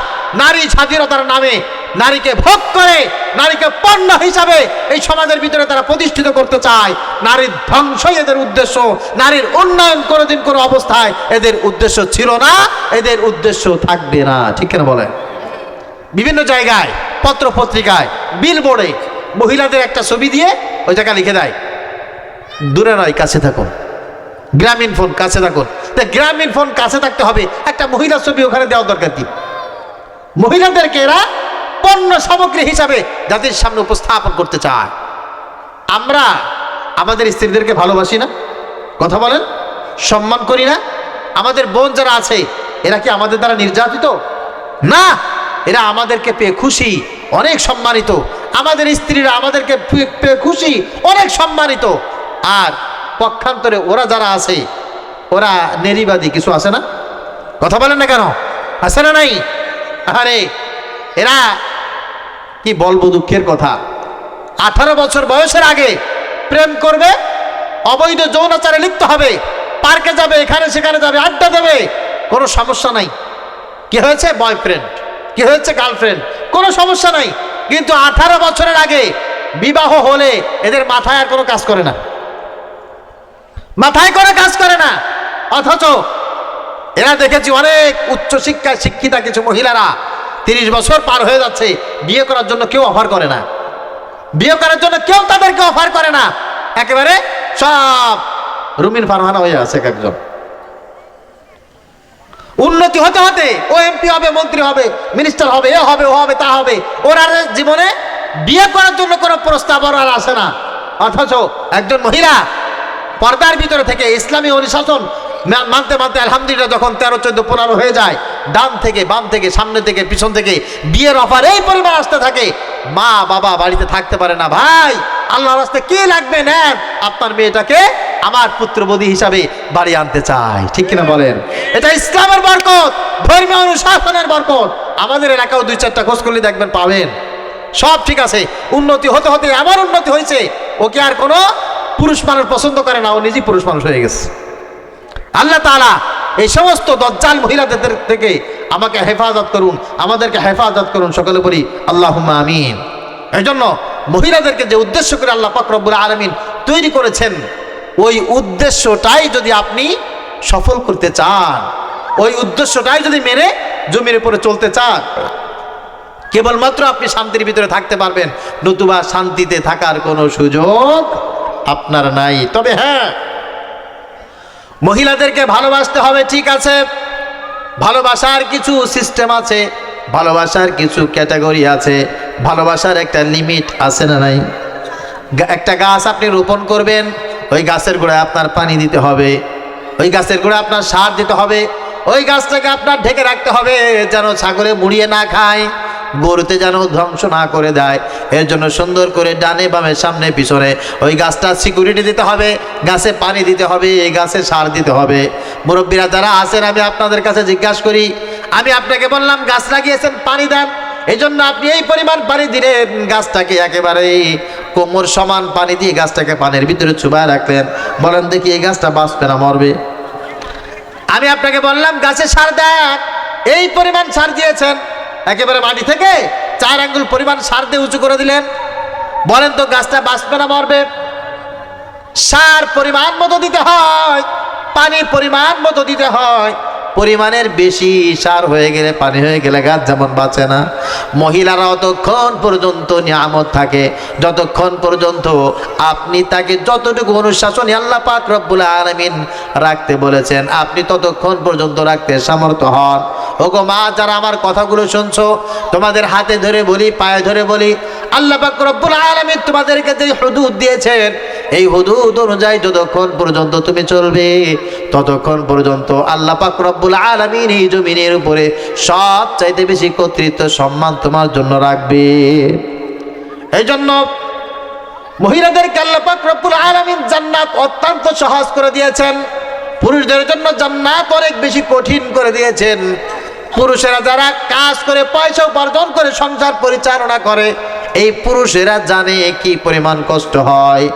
নারী স্বাধীনতার নামে নারীকে ভোগ করে, নারীকে পণ্য হিসাবে এই সমাজের ভিতরে তারা প্রতিষ্ঠিত করতে চায়। নারীর ধ্বংসই এদের উদ্দেশ্য, নারীর উন্নয়ন কোনোদিন কোনো অবস্থায় এদের উদ্দেশ্য ছিল না, এদের উদ্দেশ্য থাকবে না। ঠিক কেন বলেন? বিভিন্ন জায়গায় পত্র পত্রিকায় বিলবোর্ডে মহিলাদের একটা ছবি দিয়ে ওই জায়গায় লিখে দেয়, দূরে নয় কাছে থাকুন, গ্রামীণ ফোন কাছে থাকুন। গ্রামীণ ফোন কাছে থাকতে হবে, একটা মহিলার ছবি ওখানে দেওয়ার দরকার কি? মহিলাদেরকে এরা পণ্য সামগ্রী হিসাবে জাতির সামনে উপস্থাপন করতে চায়। আমরা আমাদের স্ত্রীদেরকে ভালোবাসি না? কথা বলেন, সম্মান করি না? আমাদের বোন যারা আছে এরা কি আমাদের দ্বারা নির্যাতিত? না, এরা আমাদেরকে পেয়ে খুশি, অনেক সম্মানিত। আমাদের স্ত্রীরা আমাদেরকে পেয়ে খুশি, অনেক সম্মানিত। আর পক্ষান্তরে ওরা যারা আছে ওরা নেরিবাদী কিছু আছে না? কথা বলেন না কেন? আছে না নাই? আরে এরা কি বলবো, দুঃখের কথা। 18 বছর বয়সের আগে প্রেম করবে, অবৈধ যৌনাচারে লিপ্ত হবে, পার্কে যাবে, এখানে সেখানে যাবে, আড্ডা দেবে, কোনো সমস্যা নাই। কি হয়েছে? বয়ফ্রেন্ড। কি হয়েছে? গার্লফ্রেন্ড। কোনো সমস্যা নাই। কিন্তু 18 বছরের আগে বিবাহ হলে এদের মাথায় আর কোনো কাজ করে না, মাথায় করে কাজ করে না। অথচ এরা দেখেছি অনেক উচ্চ শিক্ষায় শিক্ষিতা কিছু মহিলারা 30 বছর পার হয়ে যাচ্ছে, বিয়ে করার জন্য কেউ অফার করে না, বিয়ে করার জন্য কেউ তাদেরকে অফার করে না। একেবারে সব রুমিন ফারহানা হয়ে আছে একজন। উন্নতি হতে হতে ও এমপি হবে, মন্ত্রী হবে, মিনিস্টার হবে, এ হবে, ও হবে, তা হবে। ওরা জীবনে বিয়ে করার জন্য কোনো প্রস্তাব আর আসে না। অথচ একজন মহিলা পর্দার ভিতরে থেকে ইসলামী অনুশাসন মানতে মানতে আলহামদুলিল্লাহ যখন 13, 14, 15 হয়ে যায়, ডান থেকে বাম থেকে সামনে থেকে পিছন থেকে বিয়ের অফার এই পরিমাণ আসতে থাকে। মা বাবা বাড়িতে থাকতে পারে না। ভাই, আল্লাহর রাস্তায় কি লাগবে নেন, আপনার মেয়েটাকে আমার পুত্রবধূ হিসাবে বাড়ি আনতে চাই। ঠিক কিনা বলেন? এটা ইসলামের বরকত, ধর্মীয় অনুশাসনের বরকত। আমাদের এলাকাও 2-4টা খোঁজ করলে দেখবেন পাবেন সব ঠিক আছে। উন্নতি হতে হতে এমন উন্নতি হয়েছে, ওকে আর কোনো পুরুষ মানুষ পছন্দ করে না, ও নিজেই পুরুষ মানুষ হয়ে গেছে। আল্লাহ তাআলা এই সমস্ত দজ্জাল মহিলাদের থেকে আমাকে হেফাজত করুন, আমাদেরকে হেফাজত করুন, সকলে বলি আল্লাহুম্মা আমিন। এই জন্য মহিলাদেরকে যে উদ্দেশ্য করে আল্লাহ পাক রব্বুল আলামিন তৈরি করেছেন, ওই উদ্দেশ্যটাই যদি আপনি সফল করতে চান, ওই উদ্দেশ্যটাই যদি মেনে জমির উপরে চলতে চান, কেবলমাত্র আপনি শান্তির ভিতরে থাকতে পারবেন, নতুবা শান্তিতে থাকার কোনো সুযোগ আপনার নাই। তবে হ্যাঁ, মহিলাদেরকে ভালোবাসতে হবে, ঠিক আছে। ভালোবাসার কিছু সিস্টেম আছে, ভালোবাসার কিছু ক্যাটাগরি আছে, ভালোবাসার একটা লিমিট আছে না নাই? একটা গাছ আপনি রোপণ করবেন, ওই গাছের গোড়ায় আপনার পানি দিতে হবে, ওই গাছের গোড়ায় আপনার সার দিতে হবে, ওই গাছটাকে আপনার ঢেকে রাখতে হবে যেন ছাগলে মুড়িয়ে না খায়, গরুতে যেন ধ্বংস না করে দেয়। এর জন্য সুন্দর করে ডানে বামে সামনে পিছনে ওই গাছটা সিকিউরিটি দিতে হবে, গাছে পানি দিতে হবে, এই গাছে সার দিতে হবে। মুরব্বীরা যারা আছেন, আমি আপনাদের কাছে জিজ্ঞাসা করি, আমি আপনাকে বললাম গাছ লাগিয়েছেন, পানি দেন, এই জন্য আপনি এই পরিমাণ পানি দিলেন, গাছটাকে একেবারে কোমর সমান পানি দিয়ে গাছটাকে পানির ভিতরে চুবায় রাখলেন, বলেন দেখি এই গাছটা বাঁচবে না মরবে? আমি আপনাকে বললাম গাছে সার দেন, এই পরিমাণ সার দিয়েছেন, একেবারে মাটি থেকে 4 আঙ্গুল পরিমাণ সার দিয়ে উঁচু করে দিলেন, বলেন তো গাছটা বাঁচবে না মরবে? সার পরিমাণ মতো দিতে হয়, পানির পরিমাণ মতো দিতে হয়। পরিমাণের বেশি সার হয়ে গেলে, পানি হয়ে গেলে গাছ যেমন বাঁচে না। মহিলারা অতক্ষণ পর্যন্ত নিয়ামত থাকে যতক্ষণ পর্যন্ত আপনি তাকে যতটুকু অনুশাসনে আল্লাহ পাক রব্বুল আলামিন রাখতে বলেছেন, আপনি ততক্ষণ পর্যন্ত রাখতে সমর্থ হন। ওগো মা, যারা আমার কথাগুলো শুনছো, তোমাদের হাতে ধরে বলি, পায়ে ধরে বলি, আল্লাহ পাক রব্বুল আলামিন তোমাদেরকে যে হুদুদ দিয়েছেন, এই হুদুদ অনুযায়ী যতক্ষণ পর্যন্ত তুমি চলবে, ততক্ষণ পর্যন্ত আল্লাহ পাক রব্বুল আলামিন এই জমিনের উপরে সবচাইতে বেশি কর্তৃত্ব সম্মান তোমার জন্য রাখবে। এই জন্য মহিলাদেরকে আল্লাহ পাক রব্বুল আলামিন জান্নাত অত্যন্ত সহজ করে দিয়েছেন, পুরুষদের জন্য জান্নাত অনেক বেশি কঠিন করে দিয়েছেন। পুরুষেরা যারা কাজ করে পয়সা উপার্জন করে সংসার পরিচালনা করে, এই পুরুষেরা জানে কি পরিমাণ কষ্ট হয়।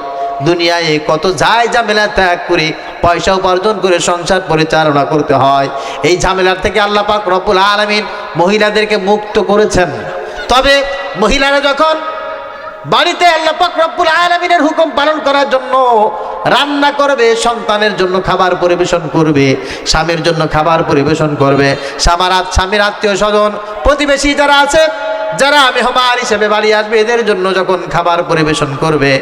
দুনিয়ায় কত ঝামেলা ত্যাগ করে পয়সা উপার্জন করে সংসার পরিচালনা করতে হয়। এই ঝামেলার থেকে আল্লাহ পাক রব্বুল আলামিন মহিলাদেরকে মুক্ত করেছেন। তবে মহিলারা যখন বাড়িতে আল্লাহ পাক রব্বুল আলামিনের হুকুম পালন করার জন্য রান্না করবে, সন্তানের জন্য খাবার পরিবেশন করবে, স্বামীর জন্য খাবার পরিবেশন করবে, স্বামীর আত্মীয় স্বজন প্রতিবেশী যারা আছে, যারা মেহমান হিসেবে বাড়ি আসবে, এদের জন্য যখন খাবার পরিবেশন করবে,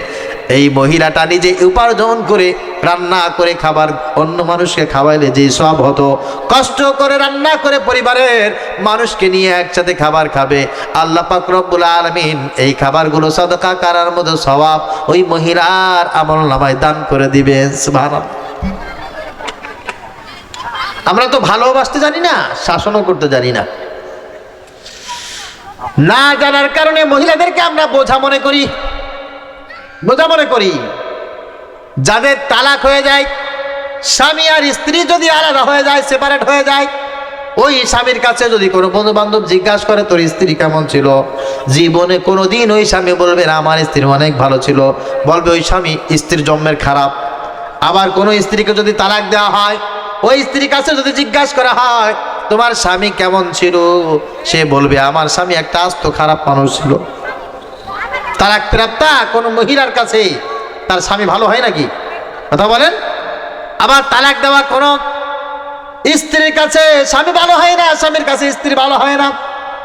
এই মহিলাটা নিজে উপার্জন করে রান্না করে খাবার অন্য মানুষকে খাওয়াইলে যে সব হতো, কষ্ট করে রান্না করে পরিবারের মানুষকে নিয়ে একসাথে খাবার খাবে, আল্লাহ পাক রব্বুল আলামিন এই খাবারগুলো সাদকা করার মতো সওয়াব ওই মহিলার আমলনামায় দান করে দিবেন। সুবহানাল্লাহ। আমরা তো ভালোবাসতে জানি না, শাসনও করতে জানি না। না জানার কারণে মহিলাদেরকে আমরা বোঝা মনে করি। যাদের তালাক হয়ে যায়, স্বামী আর স্ত্রী যদি আলাদা হয়ে যায়, সেপারেট হয়ে যায়, ওই স্বামীর কাছে যদি কোনো বন্ধু বান্ধব জিজ্ঞাসা করে তোর স্ত্রী কেমন ছিল, জীবনে কোনোদিন ওই স্বামী বলবে না আমার স্ত্রী অনেক ভালো ছিল, বলবে ওই স্বামী স্ত্রীর জন্মের খারাপ। আবার কোনো স্ত্রীকে যদি তালাক দেওয়া হয়, ওই স্ত্রীর কাছে যদি জিজ্ঞাসা করা হয় তোমার স্বামী কেমন ছিল, সে বলবে আমার স্বামী একটা আস্ত খারাপ মানুষ ছিল। তালাক প্রাপ্তা কোনো মহিলার কাছে তার স্বামী ভালো হয় নাকি? কথা বলেন। আবার তালাক দেওয়া কোনো স্ত্রীর কাছে স্বামী ভালো হয় না, স্বামীর কাছে স্ত্রী ভালো হয় না,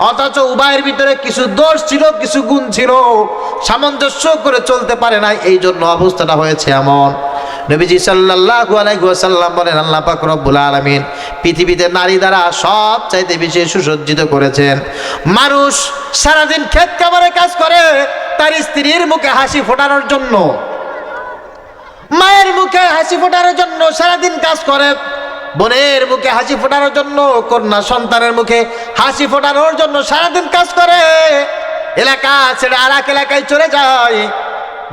অথচ উভয়ের ভিতরে কিছু দোষ ছিল, কিছু গুণ ছিল, সামঞ্জস্য করে চলতে পারে না, এই জন্য অবস্থাটা হয়েছে এমন। নবীজি সাল্লাল্লাহু আলাইহি ওয়াসাল্লাম বলেন আল্লাহ পাক রব্বুল আলামিন পৃথিবীতে নারী দ্বারা সব চাইতে বেশি সুসজ্জিত করেছেন। মানুষ সারাদিন ক্ষেত খামারে কাজ করে তার স্ত্রীর মুখে হাসি ফোটানোর জন্য, মায়ের মুখে হাসি ফোটানোর জন্য সারাদিন কাজ করে, বোনের মুখে হাসি ফোটানোর জন্য, কন্যা সন্তানের মুখে হাসি ফোটানোর জন্য সারাদিন কাজ করে, এলাকা ছেড়ে আর এক এলাকায় চলে যায়,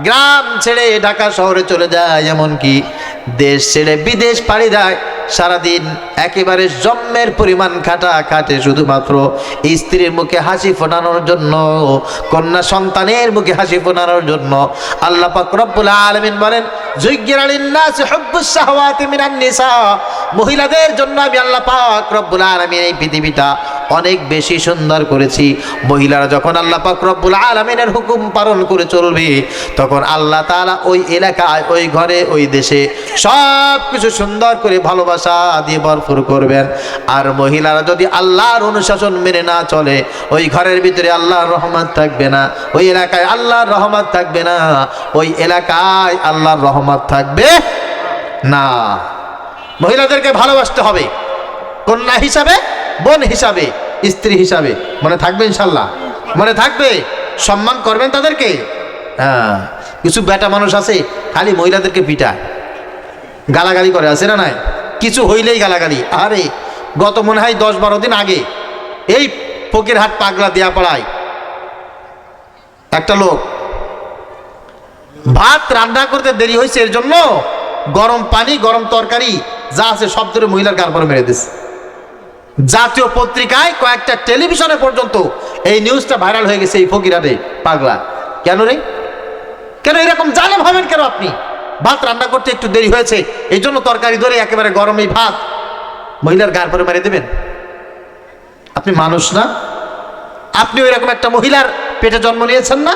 গ্রাম ছেড়ে ঢাকা শহরে চলে যায়, এমনকি দেশ ছেড়ে বিদেশ পাড়ি দেয়, সারাদিন একেবারে জম্মের পরিমাণ খাটে শুধুমাত্র স্ত্রীর মুখে হাসি ফোটানোর জন্য, কন্যা সন্তানের মুখে হাসি ফোটানোর জন্য। আল্লাহ পাক রব্বুল আলামিন বলেন যুগ্গিরা লিন-নাসি হুব্বুস শাহওয়াতি মিনান নিসা, মহিলাদের জন্য আমি আল্লাহ পাক রব্বুল আলামিন এই পৃথিবীটা অনেক বেশি সুন্দর করেছি। মহিলারা যখন আল্লাহ পাক রব্বুল আলামিনের হুকুম পালন করে চলবে, তখন আল্লাহ তাআলা ওই এলাকায়, ওই ঘরে, ওই দেশে সব কিছু সুন্দর করে ভালোবাসা দিয়ে ভরপুর করবেন। আর মহিলারা যদি আল্লাহর অনুশাসন মেনে না চলে, ওই ঘরের ভিতরে আল্লাহর রহমত থাকবে না, ওই এলাকায় আল্লাহর রহমত থাকবে না, ওই এলাকায় আল্লাহর রহমত থাকবে না। মহিলাদেরকে ভালোবাসতে হবে, কন্যা হিসাবে, বোন হিসাবে, স্ত্রী হিসাবে। মনে থাকবে ইনশাল্লাহ, মনে থাকবে। সম্মান করবেন তাদেরকে। হ্যাঁ, কিছু বেটা মানুষ আছে খালি মহিলাদেরকে পিটায়, গালাগালি করে, আছে না নাই? কিছু হইলেই গালাগালি। আরে গত মনে হয় 10-12 দিন আগে এই ফকিরহাট পাগলা দেয়া পাড়ায় একটা লোক ভাত রান্না করতে দেরি হয়েছে, এর জন্য গরম পানি, গরম তরকারি যা আছে সব ধরে মহিলার গার পরে মেরে দিচ্ছে। জাতীয় পত্রিকায়, কয়েকটা টেলিভিশনে পর্যন্ত এই নিউজটা ভাইরাল হয়ে গেছে। এই ফকিরহাটে পাগলা কেন রে? কেন এরকম জালেম হবেন কেন আপনি? ভাত রান্না করতে একটু দেরি হয়েছে, এই জন্য তরকারি ধরে একেবারে গরম এই ভাত মহিলার গার পরে মেরে দেবেন? আপনি মানুষ না? আপনি ওই রকম একটা মহিলার পেটে জন্ম নিয়েছেন না?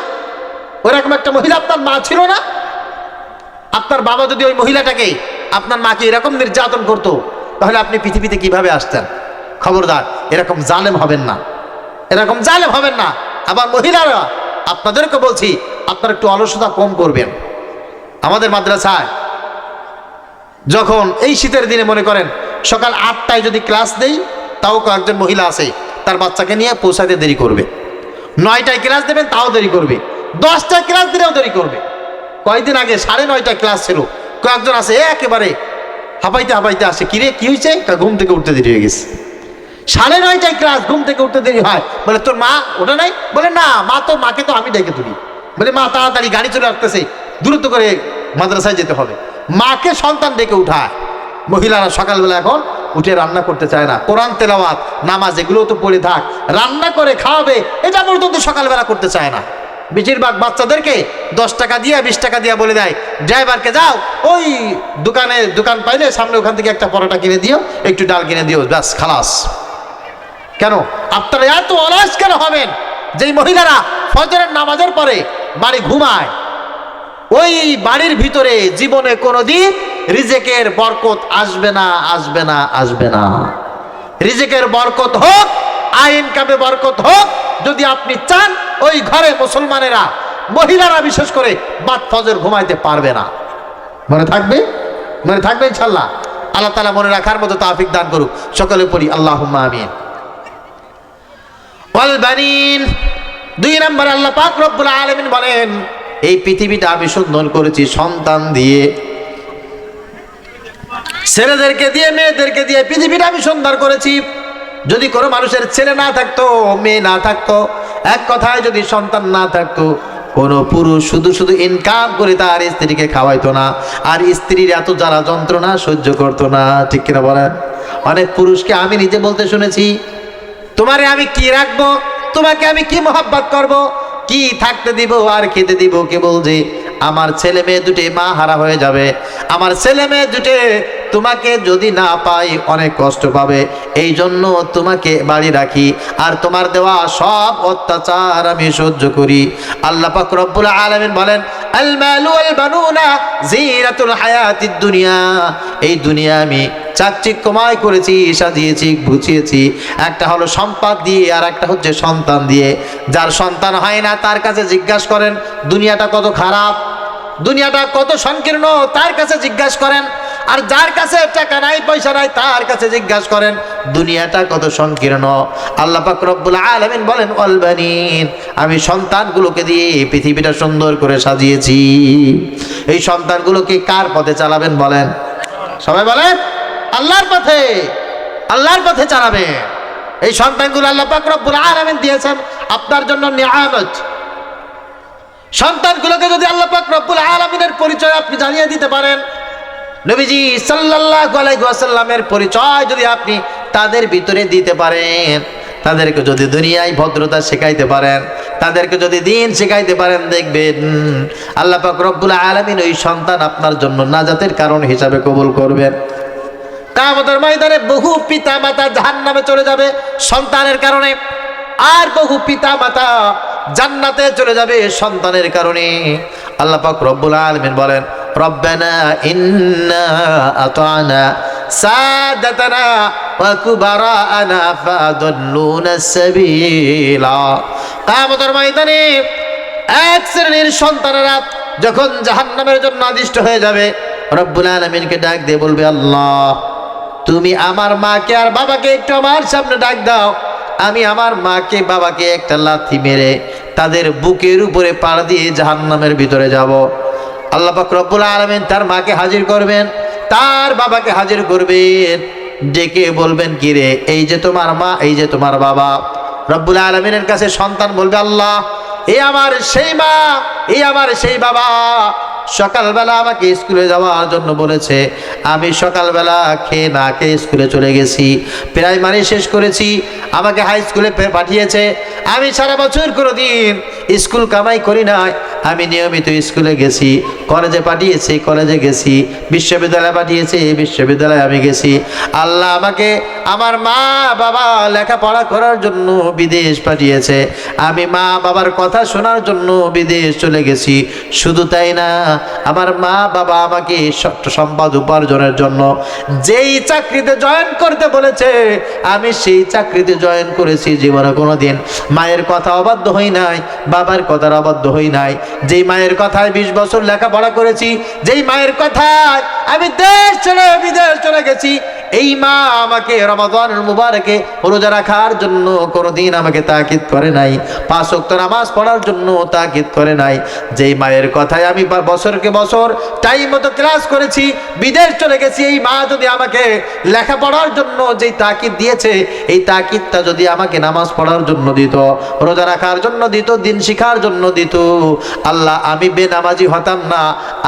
ওই রকম একটা মহিলা আপনার মা ছিল না? আপনার বাবা যদি ওই মহিলাটাকে, আপনার মাকে এরকম নির্যাতন করতো, তাহলে আপনি পৃথিবীতে কিভাবে আসতেন? খবরদার, এরকম জালেম হবেন না, এরকম জালেম হবেন না। আবার মহিলারা, আপনাদেরকে বলছি, আপনারা একটু অলসতা কম করবেন। আমাদের মাদ্রাসায় যখন এই শীতের দিনে মনে করেন সকাল 8টায় যদি ক্লাস দেই, তাও কয়েকজন মহিলা আছে তার বাচ্চাকে নিয়ে পৌঁছাতে দেরি করবে। 9টায় ক্লাস দেবেন, তাও দেরি করবে। 10টায় ক্লাস দিলেও দেরি করবে। কয়েকদিন আগে 9:30টায় ক্লাস ছিল, কয়েকজন আছে একেবারে হাঁপাইতে হাঁপাইতে আসে, কিরে কি হয়েছে? ঘুম থেকে উঠতে দেরি হয়ে গেছে। 9:30টায় ক্লাস, ঘুম থেকে উঠতে দেরি হয়। বলে তোর মা ওটা নাই? বলে না মা, তো মাকে তো আমি ডেকে তুলি। বলে মা তাড়াতাড়ি, গাড়ি চলে আসতেছে, দ্রুত করে মাদ্রাসায় যেতে হবে। মাকে সন্তান ডেকে উঠায়। মহিলারা সকালবেলা এখন উঠে রান্না করতে চায় না, কোরআন তেলাওয়াত, নামাজ এগুলো তো পড়ে থাক, রান্না করে খাওয়াবে এটা পর্যন্ত সকালবেলা করতে চায় না। বেশিরভাগ বাচ্চাদেরকে 10 টাকা দিয়ে, 20 টাকা দিয়ে বলে দেয় ড্রাইভারকে, যাও ওই দোকান পাইলে সামনে ওখান থেকে একটা পরোটা কিনে দিও, একটু ডাল কিনে দিও, ব্যাস খালাস। কেন আপনারা এত অলস কেন হবেন? যেই মহিলারা ফজরের নামাজের পরে বাড়ি ঘুমায়, ওই বাড়ির ভিতরে জীবনে কোনোদিন রিজেকের বরকত আসবে না, আসবে না, আসবে না। রিজেকের বরকত হোক, আয় ইনকামে বরকত হোক, যদি আপনি চান, ওই ঘরে মুসলমানেরা, মহিলারা বিশেষ করে বাদ ফজর ঘুমাইতে পারবে না। মনে থাকবে? মনে থাকবে ইনশাআল্লাহ। আল্লাহ তাআলা মনে রাখার মতো তৌফিক দান করুক। সকলে পড়ি আল্লাহুম্মা আমিন। ওয়াল বানিন, 2 নম্বর আল্লাহ পাক রব্বুল আলামিন বলেন, এই পৃথিবীটা আমি সুন্দর করেছি সন্তান দিয়ে, ছেলেদেরকে দিয়ে, মেয়েদেরকে দিয়ে পৃথিবীটা আমি সুন্দর করেছি। যদি কোনো মানুষের ছেলে না থাকতো, মেয়ে না থাকতো, এক কথায় যদি সন্তান না থাকতো, কোন পুরুষ শুধু শুধু ইনকাম করে তার স্ত্রীকে খাওয়াইতো না, আর স্ত্রীর এত জ্বালা যন্ত্রণা সহ্য করতো না। ঠিক কিনা বলেন? অনেক পুরুষকে আমি নিজে বলতে শুনেছি, তোমারে আমি কি রাখবো, তোমাকে আমি কি মোহাব্বত করব, কি থাকতে দিব আর খেতে দিব, কেবল যে আমার ছেলে মেয়ে দুটে মা হারা হয়ে যাবে, আমার ছেলে মেয়ে দুটে তোমাকে যদি না পাই অনেক কষ্ট পাবে, এই জন্য তোমাকে বাড়ি রাখি, আর তোমার দেওয়া সব অত্যাচার আমি সহ্য করি। আল্লাহ পাক রব্বুল আলামিন বলেন, আল মালু ওয়াল বানুনা জিনাতুল হায়াতিদ দুনিয়া, এই দুনিয়া আমি চাকচিক্যময় করেছি, সাজিয়েছি, গুছিয়েছি। একটা হলো সম্পদ দিয়ে, আর একটা হচ্ছে সন্তান দিয়ে। যার সন্তান হয় না তার কাছে জিজ্ঞাসা করেন দুনিয়াটা কত খারাপ, দুনিয়াটা কত সংকীর্ণ, তার কাছে জিজ্ঞাসা করেন। আর যার কাছে টাকা নাই, পয়সা নাই, তার কাছে জিজ্ঞাসা করেন দুনিয়াটা কত সংকীর্ণ। আল্লাহ পাক রব্বুল আলামিন বলেন, ওয়াল বানিন, আমি সন্তানগুলোকে দিয়ে পৃথিবীটা সুন্দর করে সাজিয়েছি। এই সন্তানগুলোকে কার পথে চালাবেন বলেন? সবাই বলেন, আল্লাহর পথে। আল্লাহর পথে চালাবে। এই সন্তানগুলো আল্লাহ পাক রব্বুল আলামিন দিয়েছেন আপনার জন্য নিয়ামত। সন্তানগুলোকে যদি আল্লাহ পাক রব্বুল আলামিনের পরিচয় আপনি জানিয়ে দিতে পারেন, নবীজি সাল্লাল্লাহু আলাইহি ওয়াসাল্লামের পরিচয় যদি আপনি তাদের ভিতরে দিতে পারেন, তাদেরকে যদি দুনিয়ায় ভদ্রতা শেখাইতে পারেন, তাদেরকে যদি দিন শেখাইতে পারেন, দেখবেন আল্লাহ পাক রব্বুল আলামিন ওই সন্তান আপনার জন্য নাজাতের কারণ হিসাবে কবুল করবেন। কিয়ামতের ময়দানে বহু পিতা মাতা জাহান্নামে চলে যাবে সন্তানের কারণে, আর বহু পিতা মাতা জান্নাতে চলে যাবে সন্তানের কারণে। আল্লাহ পাক রব্বুল আলামিন বলেন, রব্বানা ইন্না আতানা সাদাতানা ওয়া কুবারানা ফাদল্লুনা সাবিলা। কিয়ামতের ময়দানে এক শ্রেণীর সন্তানেরা যখন জাহান্নামের জন্য আদিষ্ট হয়ে যাবে, রব্বুল আলামিনকে ডাক দিয়ে বলবে, আল্লাহ তুমি আমার মাকে আর বাবাকে একটু আমার সামনে ডাক দাও, আমি আমার মাকে বাবাকে একটা লাথি মেরে তাদের বুকের উপরে পাড় দিয়ে জাহান্নামের ভিতরে যাব। আল্লাহ পাক রব্বুল আলামিন তার মাকে হাজির করবেন, তার বাবাকে হাজির করবেন, ডেকে বলবেন, কি রে, এই যে তোমার মা, এই যে তোমার বাবা। রব্বুল আলামিনের কাছে সন্তান বলবে, আল্লাহ এই আমার সেই মা, এই আমার সেই বাবা, সকালবেলা আমাকে স্কুলে যাওয়ার জন্য বলেছে, আমি সকালবেলা খেয়ে না খেয়ে স্কুলে চলে গেছি, প্রাইমারি শেষ করেছি, আমাকে হাই স্কুলে পাঠিয়েছে, আমি সারা বছর কোনো দিন স্কুল কামাই করি নাই, আমি নিয়মিত স্কুলে গেছি, কলেজে পাঠিয়েছি, কলেজে গেছি, বিশ্ববিদ্যালয়ে পাঠিয়েছি, বিশ্ববিদ্যালয়ে আমি গেছি। আল্লাহ আমাকে আমার মা বাবা লেখাপড়া করার জন্য বিদেশ পাঠিয়েছে, আমি মা বাবার কথা শোনার জন্য বিদেশ চলে গেছি। শুধু তাই না, আমার মা বাবা আমাকে সম্পদ উপার্জনের জন্য যেই চাকরিতে জয়েন করতে বলেছে, আমি সেই চাকরিতে জয়েন করেছি। জীবনে কোনোদিন মায়ের কথা অবাধ্য হই নাই, বাবার কথার অবাধ্য হই নাই। যেই মায়ের কথায় 20 বছর লেখাপড়া করেছি, যেই মায়ের কথায় আমি দেশ ছেড়ে বিদেশ চলে গেছি, এই মা আমাকে রমাদানুল মুবারকে রোজা রাখার জন্য কোনোদিন আমাকে তাকিদ করে নাই, 5 ওয়াক্ত নামাজ পড়ার জন্য তাকিদ করে নাই। যেই মায়ের কথায় আমি বছরকে বছর টাইম মতো ক্লাস করেছি, বিদেশ চলে গেছি, এই মা যদি আমাকে লেখাপড়ার জন্য যেই তাকিদ দিয়েছে, এই তাকিদটা যদি আমাকে নামাজ পড়ার জন্য দিত, রোজা রাখার জন্য দিত, দিন শিখার জন্য দিত, আল্লাহ আমি বেনামাজি হতাম না,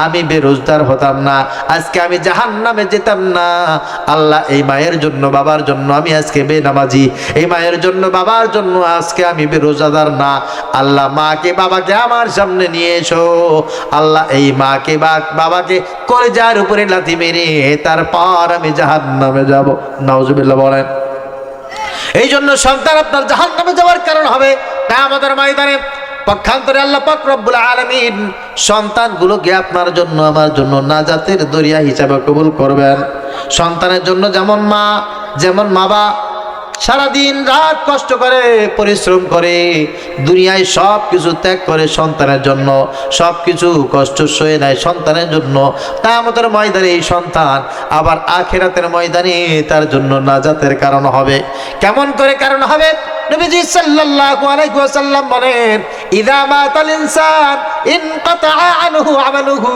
আমি বেরোজগার হতাম না, আজকে আমি জাহান্নামে যেতাম না। আল্লাহ এই মায়ের জন্য বাবার জন্য আমি আজকে বেনামাজি, এই মায়ের জন্য বাবার জন্য আজকে আমি বেরোজাদার না। আল্লাহ মাকে বাবাকে আমার সামনে নিয়ে এসো। আল্লাহ এই মাকে বাবাকে কলিজার উপরে লাথি মেরে তারপর আমি জাহান্নামে যাব। নাউজুবিল্লাহ বলেন। এই জন্য সন্তান আপনার জাহান্নামে যাওয়ার কারণ হবে, কিয়ামতের ময়দানে পক্ষান্তরে আল্লাহ পাক রব্বুল আলামিন সন্তানগুলোকে আপনার জন্য আমার জন্য নাজাতের দরিয়া হিসাবে কবুল করবেন। সন্তানের জন্য যেমন মা সারাদিন রাত কষ্ট করে পরিশ্রম করে দুনিয়ায় সব কিছু ত্যাগ করে সন্তানের জন্য সব কিছু কষ্ট সয়ে নেয় সন্তানের জন্য, কিয়ামতের ময়দানে এই সন্তান আবার আখিরাতের ময়দানে তার জন্য নাজাতের কারণ হবে। কেমন করে কারণ হবে? নবীজি সাল্লাল্লাহু আলাইহি ওয়াসাল্লাম বলেন, ইযা মাতাল ইনসান ইনকাতা আনহু আমালুহু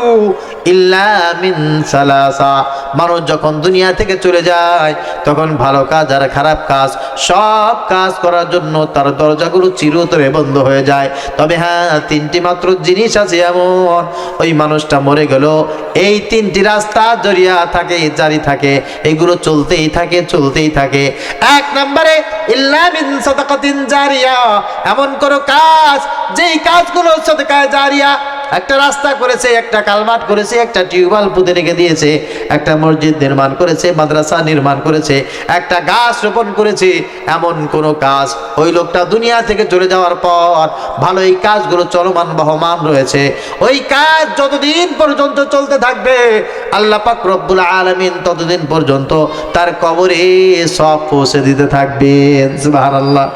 ইল্লা মিন সালাসা। মানুষ যখন দুনিয়া থেকে চলে যায় তখন ভালো কাজ আর খারাপ কাজ সব কাজ করার জন্য তার দরজাগুলো চিরতরে বন্ধ হয়ে যায়। তবে হ্যাঁ, তিনটি মাত্র জিনিস আছে এমন, ওই মানুষটা মরে গেল এই তিনটি রাস্তা জরিয়া থাকে, জারি থাকে, এগুলো চলতেই থাকে। এক নম্বরে ইল্লা মিন সাদাকাতিন জারিয়া, এমন কোনো কাজ যেই কাজগুলো সাদকায়ে জারিয়া, একটা রাস্তা করেছে, একটা কালভার্ট করেছে, একটা টিউবওয়েল পুঁতে রেখে দিয়েছে, একটা মসজিদ নির্মাণ করেছে, মাদ্রাসা নির্মাণ করেছে, একটা গাছ রোপণ করেছে, এমন কোনো কাজ ওই লোকটা দুনিয়া থেকে চলে যাওয়ার পর ভালো এই কাজগুলো চলমান বহমান রয়েছে, ওই কাজ যতদিন পর্যন্ত চলতে থাকবে আল্লাহ পাক রব্বুল আলামিন ততদিন পর্যন্ত তার কবরে সওয়াব পৌঁছে দিতে থাকবেন। সুবহানাল্লাহ।